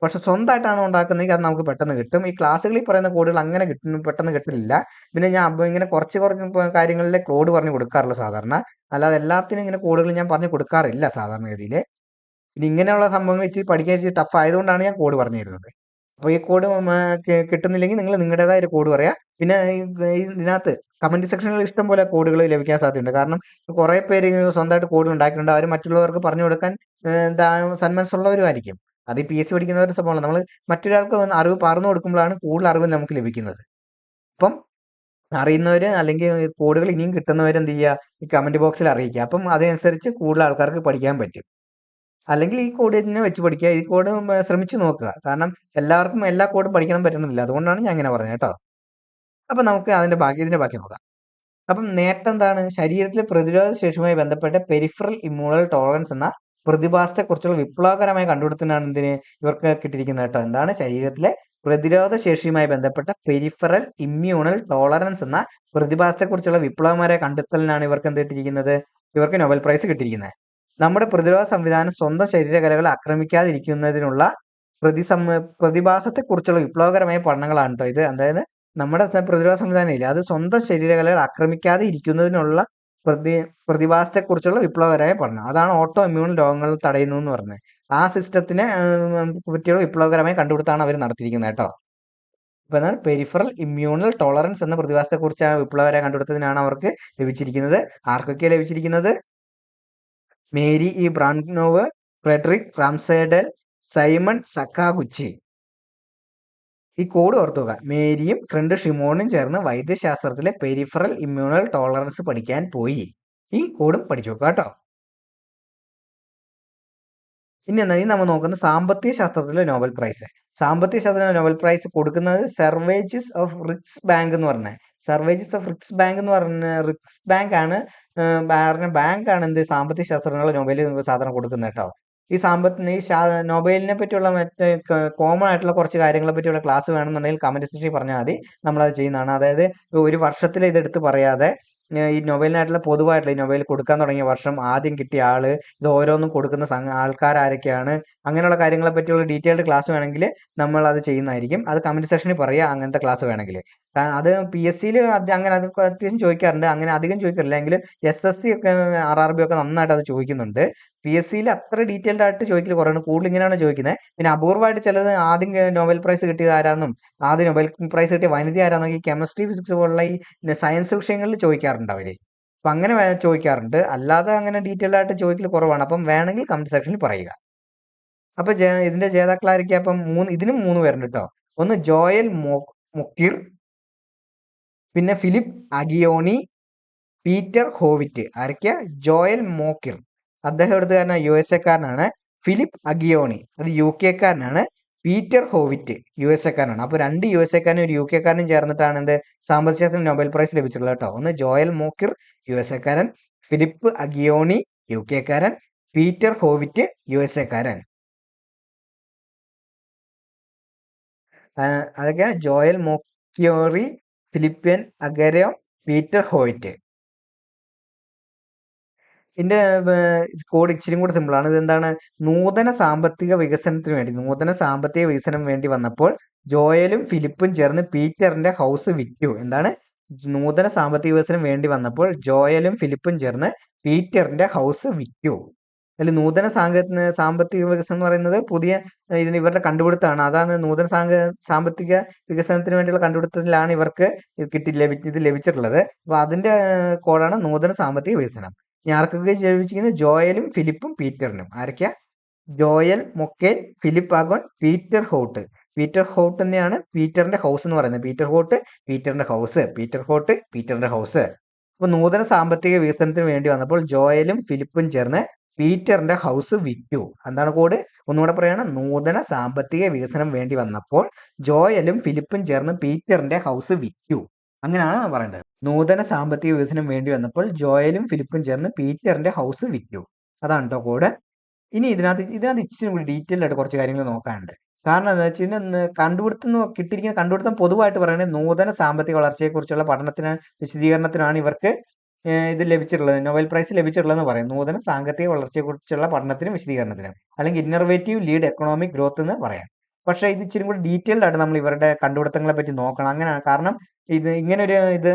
പക്ഷെ സ്വന്തമായിട്ടാണ് ഉണ്ടാക്കുന്നതെങ്കിൽ അത് നമുക്ക് പെട്ടെന്ന് കിട്ടും. ഈ ക്ലാസ്സുകളിൽ പറയുന്ന കോഡുകൾ അങ്ങനെ പെട്ടെന്ന് കിട്ടില്ല. പിന്നെ ഞാൻ ഇങ്ങനെ കുറച്ച് കാര്യങ്ങളിലെ കോഡ് പറഞ്ഞു കൊടുക്കാറുള്ളൂ സാധാരണ. അല്ലാതെ എല്ലാത്തിനും ഇങ്ങനെ കോഡുകൾ ഞാൻ പറഞ്ഞു കൊടുക്കാറില്ല സാധാരണഗതിയിൽ. ഇത് ഇങ്ങനെയുള്ള സംഭവങ്ങൾ ഇച്ചിരി പഠിക്കാൻ ഇച്ചിരി ടഫ് ആയതുകൊണ്ടാണ് ഞാൻ കോഡ് പറഞ്ഞു തരുന്നത്. അപ്പോൾ ഈ കോഡ് കിട്ടുന്നില്ലെങ്കിൽ നിങ്ങൾ നിങ്ങളുടേതായ ഒരു കോഡ് പറയാം. പിന്നെ ഇതിനകത്ത് കമന്റ് സെക്ഷനിൽ ഇഷ്ടം പോലെ കോഡുകൾ ലഭിക്കാൻ സാധ്യതയുണ്ട്. കാരണം കുറെ പേര് സ്വന്തമായിട്ട് കോഡ് ഉണ്ടാക്കിയിട്ടുണ്ട്. അവർ മറ്റുള്ളവർക്ക് പറഞ്ഞു കൊടുക്കാൻ സന്മനസ്സുള്ളവരുമായിരിക്കും. അത് ഈ PSC പഠിക്കുന്നവരുടെ സംഭവമാണ്. നമ്മൾ മറ്റൊരാൾക്ക് അറിവ് പകർന്നു കൊടുക്കുമ്പോഴാണ് കൂടുതൽ അറിവ് നമുക്ക് ലഭിക്കുന്നത്. അപ്പം അറിയുന്നവർ അല്ലെങ്കിൽ കോഡുകൾ ഇനിയും കിട്ടുന്നവർ എന്ത് ചെയ്യുക? ഈ കമന്റ് ബോക്സിൽ അറിയിക്കുക. അപ്പം അതനുസരിച്ച് കൂടുതൽ ആൾക്കാർക്ക് പഠിക്കാൻ പറ്റും. അല്ലെങ്കിൽ ഈ കോഡ് തന്നെ വെച്ച് പഠിക്കുക. ഈ കോഡ് ശ്രമിച്ചു നോക്കുക. കാരണം എല്ലാവർക്കും എല്ലാ കോഡും പഠിക്കണം പറ്റണമെന്നില്ല. അതുകൊണ്ടാണ് ഞാൻ ഇങ്ങനെ പറഞ്ഞത് കേട്ടോ. അപ്പം നമുക്ക് ഇതിന്റെ ബാക്കി നോക്കാം. അപ്പം നേട്ടം എന്താണ്? ശരീരത്തിലെ പ്രതിരോധ ശേഷിയുമായി ബന്ധപ്പെട്ട പെരിഫറൽ ഇമ്മ്യൂണൽ ടോളറൻസ് എന്ന പ്രതിഭാസത്തെക്കുറിച്ചുള്ള വിപ്ലവകരമായ കണ്ടുപിടുത്തത്തിനാണ് ഇവർക്ക് കിട്ടിയിരിക്കുന്നത് കേട്ടോ. എന്താണ്? ശരീരത്തിലെ പ്രതിരോധ ശേഷിയുമായി ബന്ധപ്പെട്ട പെരിഫറൽ ഇമ്മ്യൂണൽ ടോളറൻസ് എന്ന പ്രതിഭാസത്തെക്കുറിച്ചുള്ള വിപ്ലവകരമായ കണ്ടെത്തലിനാണ് ഇവർക്ക് കിട്ടിയിരിക്കുന്നത്? ഇവർക്ക് നോബൽ പ്രൈസ് കിട്ടിയിരിക്കുന്നത്. നമ്മുടെ പ്രതിരോധ സംവിധാനം സ്വന്തം ശരീരകലകളെ ആക്രമിക്കാതിരിക്കുന്നതിനുള്ള പ്രതിഭാസത്തെക്കുറിച്ചുള്ള വിപ്ലവകരമായ പഠനങ്ങളാണ് കേട്ടോ ഇത്. അതായത് നമ്മുടെ പ്രതിരോധ സംവിധാനം ഇല്ല, അത് സ്വന്തം ശരീരകലകൾ ആക്രമിക്കാതെ ഇരിക്കുന്നതിനുള്ള പ്രതി പ്രതിഭാസത്തെക്കുറിച്ചുള്ള വിപ്ലവകരമായ പഠനം. അതാണ് ഓട്ടോ ഇമ്മ്യൂൺ രോഗങ്ങൾ തടയുന്നു എന്ന് പറഞ്ഞത്. ആ സിസ്റ്റത്തിനെ പറ്റിയുള്ള വിപ്ലവകരമായ കണ്ടുപിടുത്താണ് അവർ നടത്തിയിരിക്കുന്നത് കേട്ടോ. അപ്പൊ എന്നാൽ പെരിഫറൽ ഇമ്മ്യൂണൽ ടോളറൻസ് എന്ന പ്രതിഭാസത്തെക്കുറിച്ച് വിപ്ലവകരമായ കണ്ടുപിടുത്തത്തിനാണ് അവർക്ക് ലഭിച്ചിരിക്കുന്നത്. ആർക്കൊക്കെ ലഭിച്ചിരിക്കുന്നത്? Mary E Brunkow, Frederick Ramsdell, Simon Sakaguchi. ഈ കോഡ് ഓർത്തുക. മേരിയും ഫ്രണ്ട് ഷിമോണും ചേർന്ന് വൈദ്യശാസ്ത്രത്തിലെ പെരിഫറൽ ഇമ്മ്യൂണൽ ടോളറൻസ് പഠിക്കാൻ പോയി. ഈ കോഡും പഠിച്ചു വെക്കുക കേട്ടോ. ഇനി നമ്മൾ നോക്കുന്ന സാമ്പത്തിക ശാസ്ത്രത്തിലെ നോബൽ പ്രൈസ്. സാമ്പത്തിക ശാസ്ത്രത്തിലെ നോബൽ പ്രൈസ് കൊടുക്കുന്നത് സെർവേജിസ് ഓഫ് റിക്സ് ബാങ്ക് എന്ന് പറഞ്ഞ സെർവേജിസ് ഓഫ് റിക്സ് ബാങ്ക് എന്ന് പറഞ്ഞ റിക്സ് ബാങ്ക് ആണ് ബാങ്കാണ് എന്ത് സാമ്പത്തിക ശാസ്ത്രത്തിനുള്ള നോബൽ സാധനം കൊടുക്കുന്നത് കേട്ടോ. ഈ നൊബേലിനെ പറ്റിയുള്ള മറ്റേ കോമൺ ആയിട്ടുള്ള കുറച്ച് കാര്യങ്ങളെ പറ്റിയുള്ള ക്ലാസ് വേണമെന്നുണ്ടെങ്കിൽ കമന്റ് സെക്ഷനിൽ പറഞ്ഞാൽ മതി, നമ്മളത് ചെയ്യുന്നതാണ്. അതായത് ഒരു വർഷത്തിൽ ഇതെടുത്ത് പറയാതെ ഈ നൊബേലിനായിട്ടുള്ള പൊതുവായിട്ടുള്ള ഈ നൊബേൽ കൊടുക്കാൻ തുടങ്ങിയ വർഷം, ആദ്യം കിട്ടിയ ആള്, ഇത് ഓരോന്നും കൊടുക്കുന്ന ആൾക്കാരൊക്കെയാണ്, അങ്ങനെയുള്ള കാര്യങ്ങളെ പറ്റിയുള്ള ഡീറ്റെയിൽഡ് ക്ലാസ് വേണമെങ്കിൽ നമ്മൾ അത് ചെയ്യുന്നതായിരിക്കും. അത് കമന്റ് സെക്ഷനിൽ പറയുക അങ്ങനത്തെ ക്ലാസ് വേണമെങ്കിൽ. അത് PSC അങ്ങനെ അത് അത്യാവശ്യം ചോദിക്കാറുണ്ട്. അങ്ങനെ അധികം ചോദിക്കാറില്ല എങ്കിലും SSC ഒക്കെ RRB ഒക്കെ നന്നായിട്ട് അത് ചോദിക്കുന്നുണ്ട്. PSC അത്ര ഡീറ്റെയിൽഡ് ആയിട്ട് ചോദിക്കൽ കുറവാണ്, കൂടുതൽ ഇങ്ങനെയാണ് ചോദിക്കുന്നത്. പിന്നെ അപൂർവമായിട്ട് ചിലത് ആദ്യം നോബൽ പ്രൈസ് കിട്ടിയത് ആരാന്നും ആദ്യം നൊബേൽ പ്രൈസ് കിട്ടിയ വനിത ആരാന്നൊക്കെ ഈ കെമിസ്ട്രി ഫിസിക്സ് പോലുള്ള ഈ സയൻസ് വിഷയങ്ങളിൽ ചോദിക്കാറുണ്ട് അവര്. അപ്പൊ അങ്ങനെ ചോദിക്കാറുണ്ട്, അല്ലാതെ അങ്ങനെ ഡീറ്റെയിൽഡ് ആയിട്ട് ചോദിക്കൽ കുറവാണ്. അപ്പം വേണമെങ്കിൽ കമന്റ് സെക്ഷനിൽ പറയുക. അപ്പൊ ഇതിന്റെ ജേതാക്കളായിരിക്കും. അപ്പം ഇതിനും 3 പേരുണ്ട് കേട്ടോ. ഒന്ന് ജോയൽ മൊക്കിർ, പിന്നെ ഫിലിപ്പ് അഗിയോണി, പീറ്റർ ഹോവിറ്റ്. ആരൊക്കെയാ? ജോയൽ മോക്കിർ, അദ്ദേഹം എടുത്തുകാരനാണ്, USA കാരനാണ്. ഫിലിപ്പ് അഗിയോണി, അത് UK കാരനാണ്. പീറ്റർ ഹോവിറ്റ് USA കാരനാണ്. അപ്പൊ 2 USA കാരനും ഒരു UK കാരനും ചേർന്നിട്ടാണ് എന്ത് സാമ്പത്തികശാസ്ത്രത്തിന് നൊബേൽ പ്രൈസ് ലഭിച്ചിട്ടുള്ളത് കേട്ടോ. ഒന്ന് ജോയൽ മോക്കിർ USA കാരൻ, ഫിലിപ്പ് അഗിയോണി UK കാരൻ, പീറ്റർ ഹോവിറ്റ് USA കാരൻ. അതൊക്കെയാണ് ജോയൽ മോക്കിയോറി, ഫിലിപ്പിയൻ അഗരോ, പീറ്റർ ഹോവിറ്റ്. ഇതിന്റെ കോഡ് ഇച്ചിരി കൂടെ സിമ്പിൾ ആണ്. ഇതെന്താണ്? നൂതന സാമ്പത്തിക വികസനം വേണ്ടി വന്നപ്പോൾ ജോയലും ഫിലിപ്പും ചേർന്ന് പീറ്ററിന്റെ ഹൗസ് വിറ്റു. എന്താണ്? നൂതന സാമ്പത്തിക വികസനം വേണ്ടി വന്നപ്പോൾ ജോയലും ഫിലിപ്പും ചേർന്ന് പീറ്ററിന്റെ ഹൗസ് വിറ്റു. അതിൽ നൂതന സാമ്പത്തിക വികസനം എന്ന് പറയുന്നത് പുതിയ ഇവരുടെ കണ്ടുപിടുത്തമാണ്. അതാണ് നൂതന സാമ്പത്തിക വികസനത്തിന് വേണ്ടിയുള്ള കണ്ടുപിടുത്തത്തിലാണ് ഇവർക്ക് ഇത് ലഭിച്ചിട്ടുള്ളത്. അപ്പൊ അതിന്റെ കോഡാണ് നൂതന സാമ്പത്തിക വികസനം. ഇനി ആർക്കൊക്കെ ലഭിച്ചിരിക്കുന്നത്? ജോയലും ഫിലിപ്പും പീറ്ററിനും. ആരൊക്കെയാ? ജോയൽ മൊക്കേൻ, Philippe Aghion, Peter hot. Peter hot തന്നെയാണ് പീറ്ററിന്റെ ഹൗസ് എന്ന് പറയുന്നത്. പീറ്റർ ഹോട്ട്, പീറ്ററിന്റെ ഹൗസ്, പീറ്റർ ഹോട്ട്, പീറ്ററിന്റെ ഹൗസ്. അപ്പൊ നൂതന സാമ്പത്തിക വികസനത്തിന് വേണ്ടി വന്നപ്പോൾ ജോയലും ഫിലിപ്പും ചേർന്ന് പീറ്ററിന്റെ ഹൗസ് വിറ്റു. എന്താണ് കോഡ്? ഒന്നുകൂടെ പറയാണ്. നൂതന സാമ്പത്തിക വികസനം വേണ്ടി വന്നപ്പോൾ ജോയലും ഫിലിപ്പും ചേർന്ന് പീറ്ററിന്റെ ഹൗസ് വിറ്റു. അങ്ങനെയാണ് പറയേണ്ടത്. നൂതന സാമ്പത്തിക വികസനം വേണ്ടി വന്നപ്പോൾ ജോയലും ഫിലിപ്പും ചേർന്ന് പീറ്ററിന്റെ ഹൗസ് വിറ്റു. അതാണ് കേട്ടോ കോഡ്. ഇനി ഇതിനകത്ത് ഇച്ചിരി കൂടി ഡീറ്റെയിൽ ആയിട്ട് കുറച്ച് കാര്യങ്ങൾ നോക്കാനുണ്ട്. കാരണം എന്താ വെച്ചാൽ കിട്ടിയിരിക്കുന്ന കണ്ടുപിടുത്തം പൊതുവായിട്ട് പറയുന്നത് നൂതന സാമ്പത്തിക വളർച്ചയെക്കുറിച്ചുള്ള വിശദീകരണത്തിനാണ് ഇവർക്ക് ഇത് ലഭിച്ചിട്ടുള്ളത്, നൊബേൽ പ്രൈസ് ലഭിച്ചിട്ടുള്ളതെന്ന് പറയും. നൂതന സാമ്പത്തിക വളർച്ചയെക്കുറിച്ചുള്ള പഠനത്തിനും വിശദീകരണത്തിനും, അല്ലെങ്കിൽ ഇന്നർവേറ്റീവ് ലീഡ് എക്കണോമിക് ഗ്രോത്ത് എന്ന് പറയാം. പക്ഷേ ഇത് ഇച്ചിരി കൂടി ഡീറ്റെയിൽഡ് ആയിട്ട് നമ്മൾ ഇവരുടെ കണ്ടുപിടുത്തങ്ങളെ പറ്റി നോക്കണം. അങ്ങനെയാണ്. കാരണം ഇങ്ങനൊരു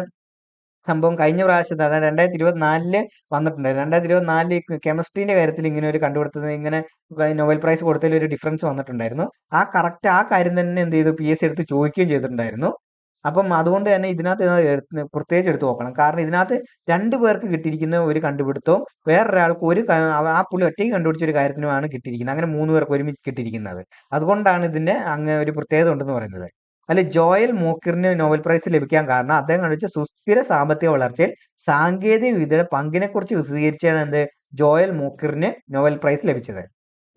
സംഭവം കഴിഞ്ഞ പ്രാവശ്യം 2024 വന്നിട്ടുണ്ടായിരുന്നു. 2024 കെമിസ്ട്രീന്റെ കാര്യത്തിൽ ഇങ്ങനെ ഒരു കണ്ടുപിടുത്തത്തിന് ഇങ്ങനെ നൊബേൽ പ്രൈസ് കൊടുത്തതിൽ ഒരു ഡിഫറൻസ് വന്നിട്ടുണ്ടായിരുന്നു. ആ കാര്യം തന്നെ എന്ത് ചെയ്തു? PSC എടുത്ത് ചോദിക്കുകയും ചെയ്തിട്ടുണ്ടായിരുന്നു. അപ്പം അതുകൊണ്ട് തന്നെ ഇതിനകത്ത് പ്രത്യേകിച്ച് എടുത്ത് നോക്കണം. കാരണം ഇതിനകത്ത് 2 പേർക്ക് കിട്ടിയിരിക്കുന്ന ഒരു കണ്ടുപിടുത്തവും വേറൊരാൾക്ക് ആ പുള്ളി ഒറ്റയ്ക്ക് കണ്ടുപിടിച്ച ഒരു കാര്യത്തിനുമാണ് കിട്ടിയിരിക്കുന്നത്. അങ്ങനെ 3 പേർക്ക് ഒരുമിച്ച് കിട്ടിയിരിക്കുന്നത്. അതുകൊണ്ടാണ് ഇതിന്റെ അങ്ങനെ ഒരു പ്രത്യേകത ഉണ്ടെന്ന് പറയുന്നത്. ജോയൽ മോക്കിറിന് നൊബേൽ പ്രൈസ് ലഭിക്കാൻ കാരണം അദ്ദേഹം കണ്ടുപിടിച്ച സുസ്ഥിര സാമ്പത്തിക വളർച്ചയിൽ സാങ്കേതിക വിദ്യയുടെ പങ്കിനെ കുറിച്ച് വിശദീകരിച്ചാണ് ജോയൽ മോക്കിറിന് നൊബേൽ പ്രൈസ് ലഭിച്ചത്.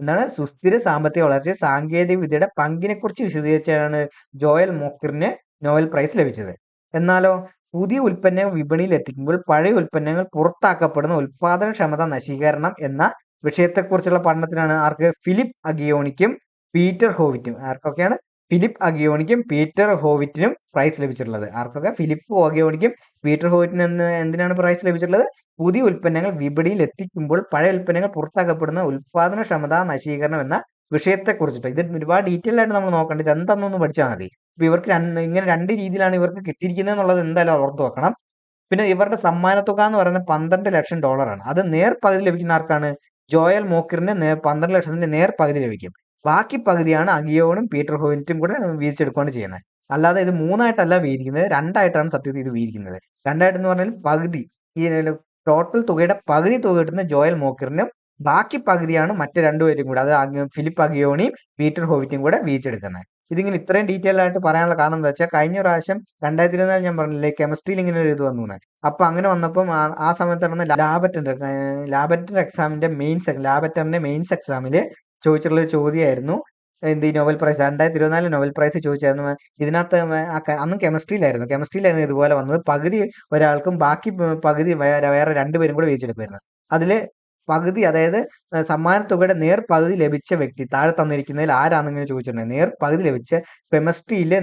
എന്താണ്? സുസ്ഥിര സാമ്പത്തിക വളർച്ചയിൽ സാങ്കേതിക വിദ്യയുടെ പങ്കിനെ കുറിച്ച് വിശദീകരിച്ചാണ് ജോയൽ മോക്കിറിന് നൊബേൽ പ്രൈസ് ലഭിച്ചത്. എന്നാലോ പുതിയ ഉൽപ്പന്നങ്ങൾ വിപണിയിൽ എത്തിക്കുമ്പോൾ പഴയ ഉൽപ്പന്നങ്ങൾ പുറത്താക്കപ്പെടുന്ന ഉൽപാദനക്ഷമത നശീകരണം എന്ന വിഷയത്തെക്കുറിച്ചുള്ള പഠനത്തിനാണ് ഫിലിപ്പ് അഗിയോണിക്കും പീറ്റർ ഹോവിറ്റും. ആർക്കൊക്കെയാണ്? ഫിലിപ്പ് അഗിയോണിക്കും പീറ്റർ ഹോവിറ്റിനും പ്രൈസ് ലഭിച്ചിട്ടുള്ളത്. ആർക്കൊക്കെ? ഫിലിപ്പ് അഗിയോണിക്കും പീറ്റർ ഹോവിറ്റിനും എന്തിനാണ് പ്രൈസ് ലഭിച്ചിട്ടുള്ളത്? പുതിയ ഉൽപ്പന്നങ്ങൾ വിപണിയിൽ എത്തിക്കുമ്പോൾ പഴയ ഉൽപ്പന്നങ്ങൾ പുറത്താക്കപ്പെടുന്ന ഉൽപാദനക്ഷമത നശീകരണം എന്ന വിഷയത്തെ കുറിച്ചിട്ട് ഇത് ഒരുപാട് ഡീറ്റെയിൽ ആയിട്ട് നമ്മൾ നോക്കേണ്ടത് ഇത് എന്താണെന്നൊന്ന് പഠിച്ചാൽ മതി. ഇപ്പൊ ഇവർക്ക് ഇങ്ങനെ രണ്ട് രീതിയിലാണ് ഇവർക്ക് കിട്ടിയിരിക്കുന്നത് എന്നുള്ളത് എന്തായാലും ഓർത്ത് വെക്കണം. പിന്നെ ഇവരുടെ സമ്മാന തുക എന്ന് പറയുന്നത് $12,00,000 അത് നേർ പകുതി ലഭിക്കുന്ന ആർക്കാണ്? ജോയൽ മോക്കിറിന് 12,00,000ത്തിന്റെ നേർ പകുതി ലഭിക്കും. ബാക്കി പകുതിയാണ് അഗിയോണും പീറ്റർ ഹോവിറ്റും കൂടെ വീതിച്ചെടുക്കുകയാണ് ചെയ്യുന്നത്. അല്ലാതെ ഇത് മൂന്നായിട്ടല്ല വീതിക്കുന്നത്, രണ്ടായിട്ടാണ് സത്യത്തിൽ ഇത് വീതിക്കുന്നത്. രണ്ടായിട്ടെന്ന് പറഞ്ഞാൽ പകുതി ഈ ടോട്ടൽ തുകയുടെ പകുതി തുക കിട്ടുന്ന ജോയൽ മോക്കിറിനും ബാക്കി പകുതിയാണ് മറ്റു രണ്ടുപേരും കൂടെ, അത് ഫിലിപ്പ് അഗിയോണിയും പീറ്റർ ഹോവിറ്റും കൂടെ വീതിച്ചെടുക്കുന്നത്. ഇതിങ്ങനെ ഇത്രയും ഡീറ്റെയിൽ ആയിട്ട് പറയാനുള്ള കാരണം എന്താ വെച്ചാൽ കഴിഞ്ഞ പ്രാവശ്യം 2024 ഞാൻ പറഞ്ഞില്ലേ കെമിസ്ട്രിയിൽ ഇങ്ങനെ ഒരു ഇത് വന്നു. അപ്പൊ അങ്ങനെ വന്നപ്പം ആ സമയത്ത് നടന്ന ലാബറട്ടറി എക്സാമിന്റെ ലാബറട്ടറിന്റെ മെയിൻസ് എക്സാമില് ചോദിച്ചിട്ടുള്ള ഒരു ചോദ്യമായിരുന്നു എന്ത് ഈ നോബൽ പ്രൈസ് 2024 നോബൽ പ്രൈസ് ചോദിച്ചായിരുന്നു. ഇതിനകത്ത് അന്നും കെമിസ്ട്രിയിലായിരുന്നു ഇതുപോലെ വന്നത്. പകുതി ഒരാൾക്കും ബാക്കി പകുതി വേറെ രണ്ടുപേരും കൂടെ വീതിച്ചെടുക്കുമായിരുന്നു. അതില് പകുതി അതായത് സമ്മാന തുകയുടെ നേർ പകുതി ലഭിച്ച വ്യക്തി താഴെ തന്നിരിക്കുന്നതിൽ ആരാന്നിങ്ങനെ ചോദിച്ചിട്ടുണ്ട്. നേർ പകുതി ലഭിച്ച കെമിസ്ട്രിയിലെ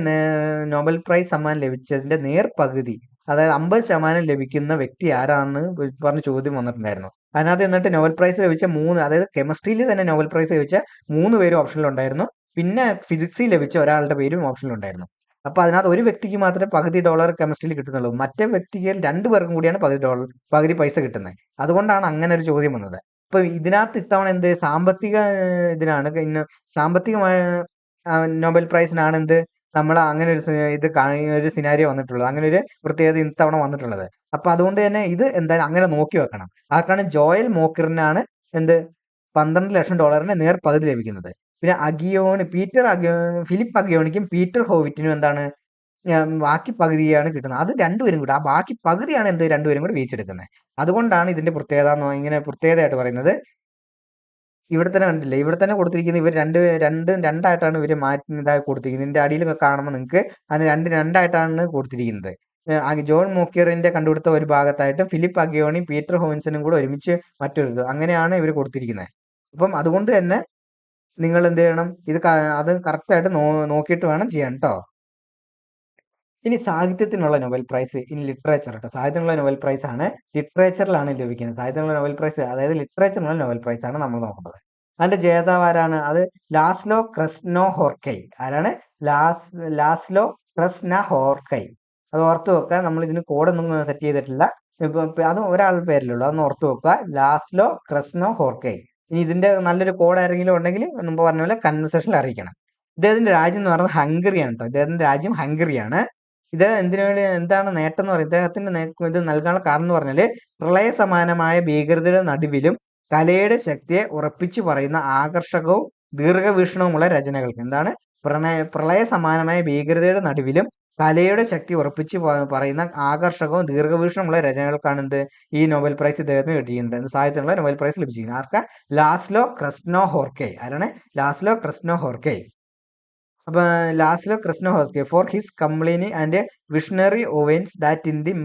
നോബൽ പ്രൈസ് സമ്മാനം ലഭിച്ചതിന്റെ നേർ പകുതി അതായത് 50% ലഭിക്കുന്ന വ്യക്തി ആരാണെന്ന് പറഞ്ഞ ചോദ്യം വന്നിട്ടുണ്ടായിരുന്നു. അതിനകത്ത് എന്നിട്ട് നോബൽ പ്രൈസ് ലഭിച്ച അതായത് കെമിസ്ട്രിയിൽ തന്നെ നോബൽ പ്രൈസ് ലഭിച്ച 3 പേരും ഓപ്ഷനിലുണ്ടായിരുന്നു. പിന്നെ ഫിസിക്സിൽ ലഭിച്ച ഒരാളുടെ പേരും ഓപ്ഷനിലുണ്ടായിരുന്നു. അപ്പൊ അതിനകത്ത് ഒരു വ്യക്തിക്ക് മാത്രമേ പകുതി ഡോളർ കെമിസ്ട്രിയിൽ കിട്ടുന്നുള്ളൂ. മറ്റേ വ്യക്തിക്ക് 2 പേർക്കും കൂടിയാണ് പകുതി പൈസ കിട്ടുന്നത്. അതുകൊണ്ടാണ് അങ്ങനെ ഒരു ചോദ്യം വന്നത്. അപ്പൊ ഇതിനകത്ത് ഇത്തവണ എന്ത് സാമ്പത്തിക ഇതിനാണ് സാമ്പത്തികമായ നോബൽ പ്രൈസിനാണ് നമ്മൾ അങ്ങനെ ഒരു സിനാരിയോ വന്നിട്ടുള്ളത്, അങ്ങനെ ഒരു പ്രത്യേകത ഇത്തവണ വന്നിട്ടുള്ളത്. അപ്പൊ അതുകൊണ്ട് തന്നെ ഇത് എന്തായാലും അങ്ങനെ നോക്കി വെക്കണം. ആർക്കാണ്? ജോയൽ മോക്കിറിനാണ് $12,00,000 നേർ പകുതി ലഭിക്കുന്നത്. പിന്നെ ഫിലിപ്പ് അഗിയോണിക്കും പീറ്റർ ഹോവിറ്റിനും എന്താണ് ബാക്കി പകുതിയാണ് കിട്ടുന്നത്. അത് രണ്ടുപേരും കൂടെ ആ ബാക്കി പകുതിയാണ് രണ്ടുപേരും കൂടെ വീതിച്ചെടുക്കുന്നത്. അതുകൊണ്ടാണ് ഇതിന്റെ പ്രത്യേകത ഇങ്ങനെ പ്രത്യേകതയായിട്ട് പറയുന്നത്. ഇവിടെ തന്നെ കണ്ടില്ലേ, ഇവിടെ തന്നെ കൊടുത്തിരിക്കുന്നത് ഇവർ രണ്ടായിട്ടാണ് ഇവർ ഇതായി കൊടുത്തിരിക്കുന്നത്. ഇതിന്റെ അടിയിൽ കാണുമ്പോൾ നിങ്ങൾക്ക് അതിന് രണ്ടായിട്ടാണ് കൊടുത്തിരിക്കുന്നത്. ജോൺ മോക്കിയറിന്റെ കണ്ടുപിടുത്ത ഒരു ഭാഗത്തായിട്ടും ഫിലിപ്പ് അഗിയോണി പീറ്റർ ഹോവിൻസനും കൂടെ ഒരുമിച്ച് മറ്റൊരു അങ്ങനെയാണ് ഇവർ കൊടുത്തിരിക്കുന്നത്. അപ്പം അതുകൊണ്ട് തന്നെ നിങ്ങൾ എന്ത് ചെയ്യണം, അത് കറക്റ്റായിട്ട് നോക്കിയിട്ട് വേണം ചെയ്യാൻ കേട്ടോ. ഇനി സാഹിത്യത്തിനുള്ള നോബൽ പ്രൈസ്, ഇനി ലിറ്ററേച്ചർ കേട്ടോ. സാഹിത്യത്തിനുള്ള നോബൽ പ്രൈസ് ആണ് ലിറ്ററേച്ചറിലാണ് ലഭിക്കുന്നത്. സാഹിത്യത്തിനുള്ള നോബൽ പ്രൈസ് അതായത് ലിറ്ററേച്ചറിനുള്ള നോബൽ പ്രൈസ് ആണ് നമ്മൾ നോക്കുന്നത്. അതിന്റെ ജേതാവ് ആരാണ്? അത് ലാസ്ലോ ക്രസ്നോഹോർക്കൈ. ആരാണ്? ലാസ്ലോ ക്രസ്നോഹോർക്കൈ. അത് ഓർത്തു വെക്കുക. നമ്മൾ ഇതിന് കോഡൊന്നും സെറ്റ് ചെയ്തിട്ടില്ല. അത് ഒരാളുടെ പേരിലുള്ളൂ, അതൊന്ന് ഓർത്തു വെക്കുക. ലാസ്ലോ ക്രസ്നോഹോർക്കൈ. ഇനി ഇതിന്റെ നല്ലൊരു കോഡ് ആരെങ്കിലും ഉണ്ടെങ്കിൽ മുമ്പ് പറഞ്ഞ പോലെ കൺവെർസേഷനിൽ അറിയിക്കണം. ഇദ്ദേഹത്തിന്റെ രാജ്യം എന്ന് പറയുന്നത് ഹംഗറിയാണ് കേട്ടോ. ഇദ്ദേഹത്തിന്റെ രാജ്യം ഹംഗറിയാണ്. ഇത് എന്താണ് നേട്ടം എന്ന് പറയുന്നത്? ഇദ്ദേഹത്തിന്റെ ഇത് നൽകാനുള്ള കാരണം എന്ന് പറഞ്ഞാല് പ്രളയ സമാനമായ ഭീകരതയുടെ നടുവിലും കലയുടെ ശക്തിയെ ഉറപ്പിച്ചു പറയുന്ന ആകർഷകവും ദീർഘവീക്ഷണവുമുള്ള രചനകൾക്ക് എന്താണ് പ്രളയ സമാനമായ ഭീകരതയുടെ നടുവിലും കലയുടെ ശക്തി ഉറപ്പിച്ച് പറയുന്ന ആകർഷകവും ദീർഘവീക്ഷണമുള്ള രചനകൾക്കാണ് ഈ നോബൽ പ്രൈസ് ഇദ്ദേഹത്തിന് കിട്ടിയിട്ടുണ്ട്. സാഹിത്യത്തിനുള്ള നോബൽ പ്രൈസ് ലഭിച്ചിരിക്കുന്നത് ആർക്കാ? Laszlo Krasznahorkai. ആരാണ്? Laszlo Krasznahorkai. അപ്പൊ Laszlo Krasznahorkai for his compelling and visionary ഓവൻസ് that in the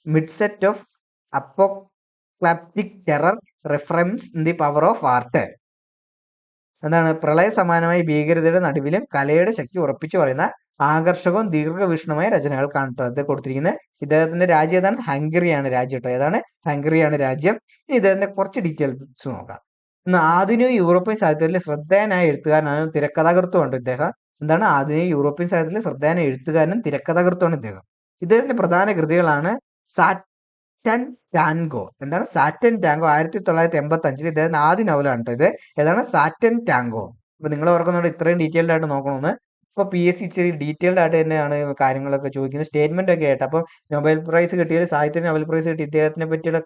midst of apocalyptic terror reaffirms in the power of art. എന്താണ്? പ്രളയ സമാനമായ ഭീകരതയുടെ നടുവിലും കലയുടെ ശക്തി ഉറപ്പിച്ചു പറയുന്ന ആകർഷകവും ദീർഘവീക്ഷണമായ രചനകൾ കാണട്ടോ അത് കൊടുത്തിരിക്കുന്നത്. ഇദ്ദേഹത്തിന്റെ രാജ്യം ഏതാണ്? ഹംഗറിയാണ് രാജ്യം കേട്ടോ. ഏതാണ്? ഹംഗറിയാണ് രാജ്യം. ഇനി ഇദ്ദേഹത്തിന്റെ കുറച്ച് ഡീറ്റെയിൽസ് നോക്കാം. ഇന്ന് ആധുനിക യൂറോപ്യൻ സാഹിത്യത്തിലെ ശ്രദ്ധേയനായ എഴുത്തുകാരനാണ്, തിരക്കഥാകൃത്തുമാണ് ഇദ്ദേഹം. എന്താണ്? ആധുനിക യൂറോപ്യൻ സാഹിത്യത്തിലെ ശ്രദ്ധേയനായ എഴുത്തുകാരനും തിരക്കഥാകൃത്തുമാണ് ഇദ്ദേഹം. ഇദ്ദേഹത്തിന്റെ പ്രധാന കൃതികളാണ് സാറ്റൻ ടാങ്കോ. എന്താണ്? സാറ്റൻ ടാങ്കോ 1985 ഇദ്ദേഹത്തിന്റെ ആദ്യ നോവലാണ് കേട്ടോ ഇത്. ഏതാണ്? Satin tango. അപ്പൊ നിങ്ങൾ ഓർക്കുന്നുണ്ട് ഇത്രയും ഡീറ്റെയിൽഡ് ആയിട്ട് നോക്കണമെന്ന്. ഇപ്പൊ PSC ഇച്ചിരി ഡീറ്റെയിൽഡ് ആയിട്ട് തന്നെയാണ് കാര്യങ്ങളൊക്കെ ചോദിക്കുന്നത്, സ്റ്റേറ്റ്മെന്റ് ഒക്കെ ആയിട്ട്. അപ്പൊ നൊബേൽ പ്രൈസ് കിട്ടിയത്, സാഹിത്യത്തിന് നൊബേൽ പ്രൈസ് കിട്ടി ഇദ്ദേഹത്തിനെ പറ്റിയുള്ള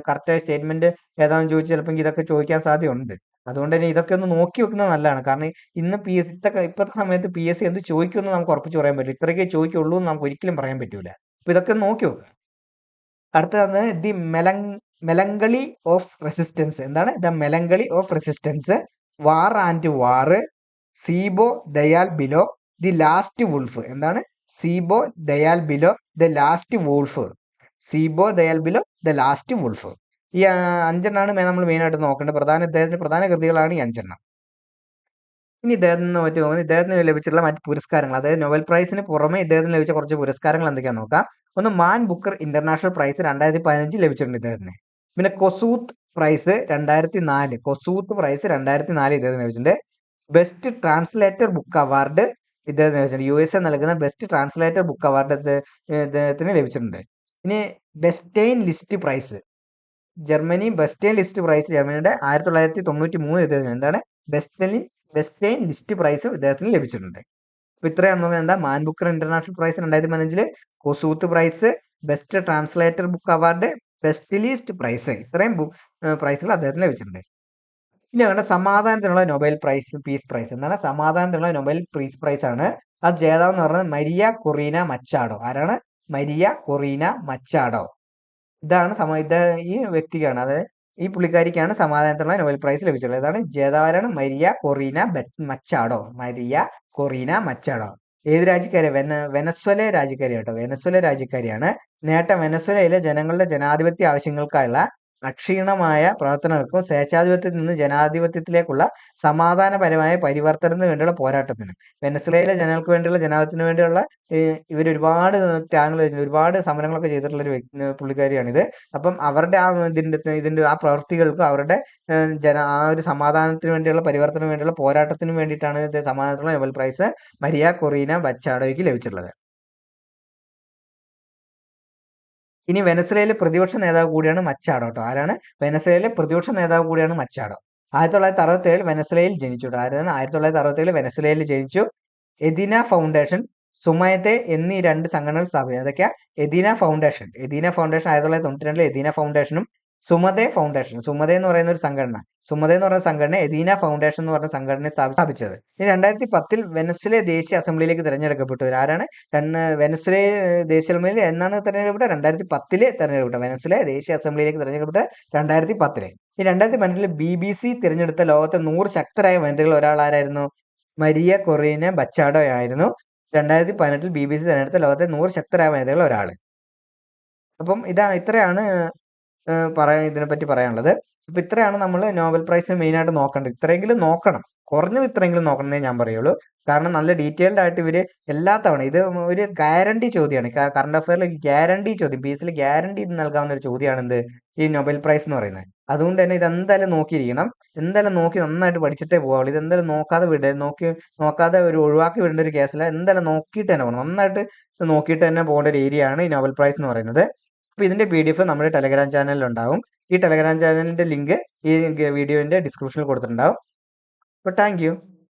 കറക്റ്റായ സ്റ്റേറ്റ്മെന്റ് ഏതാണെന്ന് ചോദിച്ചാൽ ചിലപ്പോൾ ഇതൊക്കെ ചോദിക്കാൻ സാധ്യതയുണ്ട്. അതുകൊണ്ട് തന്നെ ഇതൊക്കെ ഒന്ന് നോക്കി വെക്കുന്നത് നല്ലതാണ്. കാരണം ഇന്ന് ഇപ്പോഴത്തെ സമയത്ത് PSC എന്ത് ചോദിക്കുമെന്ന് നമുക്ക് ഉറപ്പിച്ച് പറയാൻ പറ്റില്ല. ഇത്രയൊക്കെ ചോദിക്കുള്ളൂ എന്ന് നമുക്ക് ഒരിക്കലും പറയാൻ പറ്റൂല. അപ്പൊ ഇതൊക്കെ നോക്കി വെക്കുക. അടുത്തതാണ് ദി മെലങ്കളി ഓഫ് റെസിസ്റ്റൻസ്. എന്താണ്? The melancholy of resistance, war and war, Seiobo there below, the last wolf. എന്താണ്? Seiobo there below, the last wolf. Seiobo there below, the last wolf. ഈ 5 നമ്മൾ മെയിനായിട്ട് നോക്കേണ്ടത്. ഇദ്ദേഹത്തിന്റെ പ്രധാന കൃതികളാണ് ഈ 5. ഇനി ഇദ്ദേഹത്തിന് പറ്റി നോക്കുന്നത് ഇദ്ദേഹത്തിന് ലഭിച്ചിട്ടുള്ള മറ്റ് പുരസ്കാരങ്ങൾ, അതായത് നൊബേൽ പ്രൈസിന് പുറമെ ഇദ്ദേഹത്തിന് ലഭിച്ച കുറച്ച് പുരസ്കാരങ്ങൾ എന്തൊക്കെയാണെന്ന് നോക്കാം. ഒന്ന്, മാൻ ബുക്കർ ഇന്റർനാഷണൽ പ്രൈസ് 2015 ലഭിച്ചിട്ടുണ്ട് ഇദ്ദേഹത്തിന്. പിന്നെ കൊസൂത്ത് പ്രൈസ് 2004 ഇദ്ദേഹത്തിന് ലഭിച്ചിട്ടുണ്ട്. ബെസ്റ്റ് ട്രാൻസ്ലേറ്റർ ബുക്ക് അവാർഡ് ഇദ്ദേഹത്തിന് ലഭിച്ചിട്ടുണ്ട്. USA നൽകുന്ന ബെസ്റ്റ് ട്രാൻസ്ലേറ്റർ ബുക്ക് അവാർഡ് ഇദ്ദേഹത്തിന് ലഭിച്ചിട്ടുണ്ട്. ഇനി Bestenliste prize Germany Bestenliste prize ജർമ്മനിയുടെ 1993 ഇദ്ദേഹത്തിന് എന്താണ് ബെസ്റ്റൈൻ ലിസ്റ്റ് പ്രൈസ് ഇദ്ദേഹത്തിന് ലഭിച്ചിട്ടുണ്ട്. അപ്പൊ ഇത്രയാണ് നോക്കുന്നത്. എന്താ man booker international prize 2015, Kossuth prize, best translator book award, best list prize, ഇത്രയും പ്രൈസുകൾ അദ്ദേഹത്തിന് ലഭിച്ചിട്ടുണ്ട്. ഇനി അവരുടെ സമാധാനത്തിനുള്ള നൊബേൽ പ്രൈസ് പീസ് പ്രൈസ് എന്താണ്? സമാധാനത്തിനുള്ള നൊബേൽ പീസ് പ്രൈസ് ആണ്. അത് ജേതാവ് എന്ന് പറയുന്നത് മരിയ കൊറീന മച്ചാഡോ. ആരാണ്? Maria Corina Machado. ഇതാണ് ഈ വ്യക്തിക്കാണ്, അതായത് ഈ പുള്ളിക്കാരിക്കാണ് സമാധാനത്തിനുള്ള നൊബേൽ പ്രൈസ് ലഭിച്ചിട്ടുള്ളത്. ഇതാണ് ജേതാവാരാണ്? Maria Corina Machado. Maria Corina Machado. ഏത് രാജ്യക്കാരി? വെനസ്വല രാജ്യക്കാരി കേട്ടോ. വെനസ്വല രാജ്യക്കാരിയാണ്. നേട്ടം വെനസ്വലയിലെ ജനങ്ങളുടെ ജനാധിപത്യ ആവശ്യങ്ങൾക്കായുള്ള അക്ഷീണമായ പ്രവർത്തനങ്ങൾക്കും സ്വേച്ഛാധിപത്യത്തിൽ നിന്ന് ജനാധിപത്യത്തിലേക്കുള്ള സമാധാനപരമായ പരിവർത്തനത്തിന് വേണ്ടിയുള്ള പോരാട്ടത്തിന്, വെനസ്വലയിലെ ജനങ്ങൾക്ക് വേണ്ടിയുള്ള ജനാധിപത്യത്തിന് വേണ്ടിയുള്ള ഇവർ ഒരുപാട് ത്യാഗങ്ങൾ, ഒരുപാട് സമരങ്ങളൊക്കെ ചെയ്തിട്ടുള്ള ഒരു പുള്ളിക്കാരിയാണിത്. അപ്പം അവരുടെ ഇതിന്റെ ആ പ്രവൃത്തികൾക്കും അവരുടെ ആ ഒരു സമാധാനത്തിന് വേണ്ടിയുള്ള പരിവർത്തനത്തിന് വേണ്ടിയുള്ള പോരാട്ടത്തിന് വേണ്ടിയിട്ടാണ് ഇത് സമാധാനത്തിനുള്ള നൊബേൽ പ്രൈസ് മരിയ കൊറീന മച്ചാഡോയ്ക്ക് ലഭിച്ചിട്ടുള്ളത്. ഇനി വെനസ്വലയിലെ പ്രതിപക്ഷ നേതാവ് കൂടിയാണ് മച്ചാഡോ കേട്ടോ. ആരാണ്? വെനസ്വലയിലെ പ്രതിപക്ഷ നേതാവ് കൂടിയാണ് മച്ചാഡോ. 1967 വെനസ്വലയിൽ ജനിച്ചു കേട്ടോ. ആരാണ്? 1967 വെനസ്വലയിൽ ജനിച്ചു. എദിന ഫൗണ്ടേഷൻ, സുമയത്തെ എന്നീ 2 സംഘടനകൾ സ്ഥാപിച്ചു. അതൊക്കെയാ? എദിന ഫൗണ്ടേഷൻ 1992 എദിന ഫൗണ്ടേഷനും സുമതേ ഫൗണ്ടേഷൻ, സുമതേ എന്ന് പറയുന്ന ഒരു സംഘടന, സുമതേ എന്ന് പറയുന്ന സംഘടന എദീന ഫൗണ്ടേഷൻ എന്ന് പറഞ്ഞ സംഘടനയെ സ്ഥാപിച്ചത്. ഇനി 2010 വെനസ്വല ദേശീയ അസംബ്ലിയിലേക്ക് തിരഞ്ഞെടുക്കപ്പെട്ടു. ആരാണ്? വെനസ്വല ദേശീയ അസംബ്ലിയിൽ എന്നാണ് തിരഞ്ഞെടുക്കപ്പെട്ടത്? 2010 തിരഞ്ഞെടുക്കപ്പെട്ടത്. വെനസ്വല ദേശീയ അസംബ്ലിയിലേക്ക് തിരഞ്ഞെടുക്കപ്പെട്ടത് 2010. ഈ 2015 BBC തിരഞ്ഞെടുത്ത ലോകത്തെ 100 ശക്തരായ വനിതകൾ ഒരാൾ ആരായിരുന്നു? മരിയ കൊറീന മച്ചാഡോ ആയിരുന്നു 2018 BBC തിരഞ്ഞെടുത്ത ലോകത്തെ 100 ശക്തരായ വനിതകൾ ഒരാൾ. അപ്പം ഇത്രയാണ് ഇതിനെപ്പറ്റി പറയാനുള്ളത്. അപ്പൊ ഇത്രയാണ് നമ്മൾ നോബൽ പ്രൈസിന് മെയിൻ ആയിട്ട് നോക്കേണ്ടത്. ഇത്രയെങ്കിലും നോക്കണം, കുറഞ്ഞത് ഇത്രയെങ്കിലും നോക്കണം എന്നേ ഞാൻ പറയുള്ളൂ. കാരണം നല്ല ഡീറ്റെയിൽഡ് ആയിട്ട് ഇവര് എല്ലാ തവണ ഇത് ഒരു ഗ്യാരണ്ടി ചോദ്യമാണ്. കറണ്ട് അഫയറിൽ ഗ്യാരണ്ടി ചോദ്യം, PSൽ ഗ്യാരണ്ടി നൽകാവുന്ന ഒരു ചോദ്യമാണ് എന്ത്? ഈ നൊബേൽ പ്രൈസ് എന്ന് പറയുന്നത്. അതുകൊണ്ട് തന്നെ ഇതെന്തായാലും നോക്കിയിരിക്കണം. എന്തായാലും നോക്കി നന്നായിട്ട് പഠിച്ചിട്ടേ പോവുള്ളൂ. ഇതെന്തായാലും നോക്കാതെ ഒരു ഒഴിവാക്കി വിടേണ്ട ഒരു കേസല്ല. എന്തായാലും നോക്കിയിട്ട് തന്നെ പോകണം. നന്നായിട്ട് നോക്കിയിട്ട് തന്നെ പോകേണ്ട ഒരു ഏരിയ ആണ് ഈ നോബൽ പ്രൈസ് എന്ന് പറയുന്നത്. അപ്പൊ ഇതിന്റെ PDF നമ്മുടെ ടെലഗ്രാം ചാനലിൽ ഉണ്ടാവും. ഈ ടെലഗ്രാം ചാനലിന്റെ ലിങ്ക് ഈ വീഡിയോന്റെ ഡിസ്ക്രിപ്ഷനിൽ കൊടുത്തിട്ടുണ്ടാവും. അപ്പോൾ താങ്ക് യു.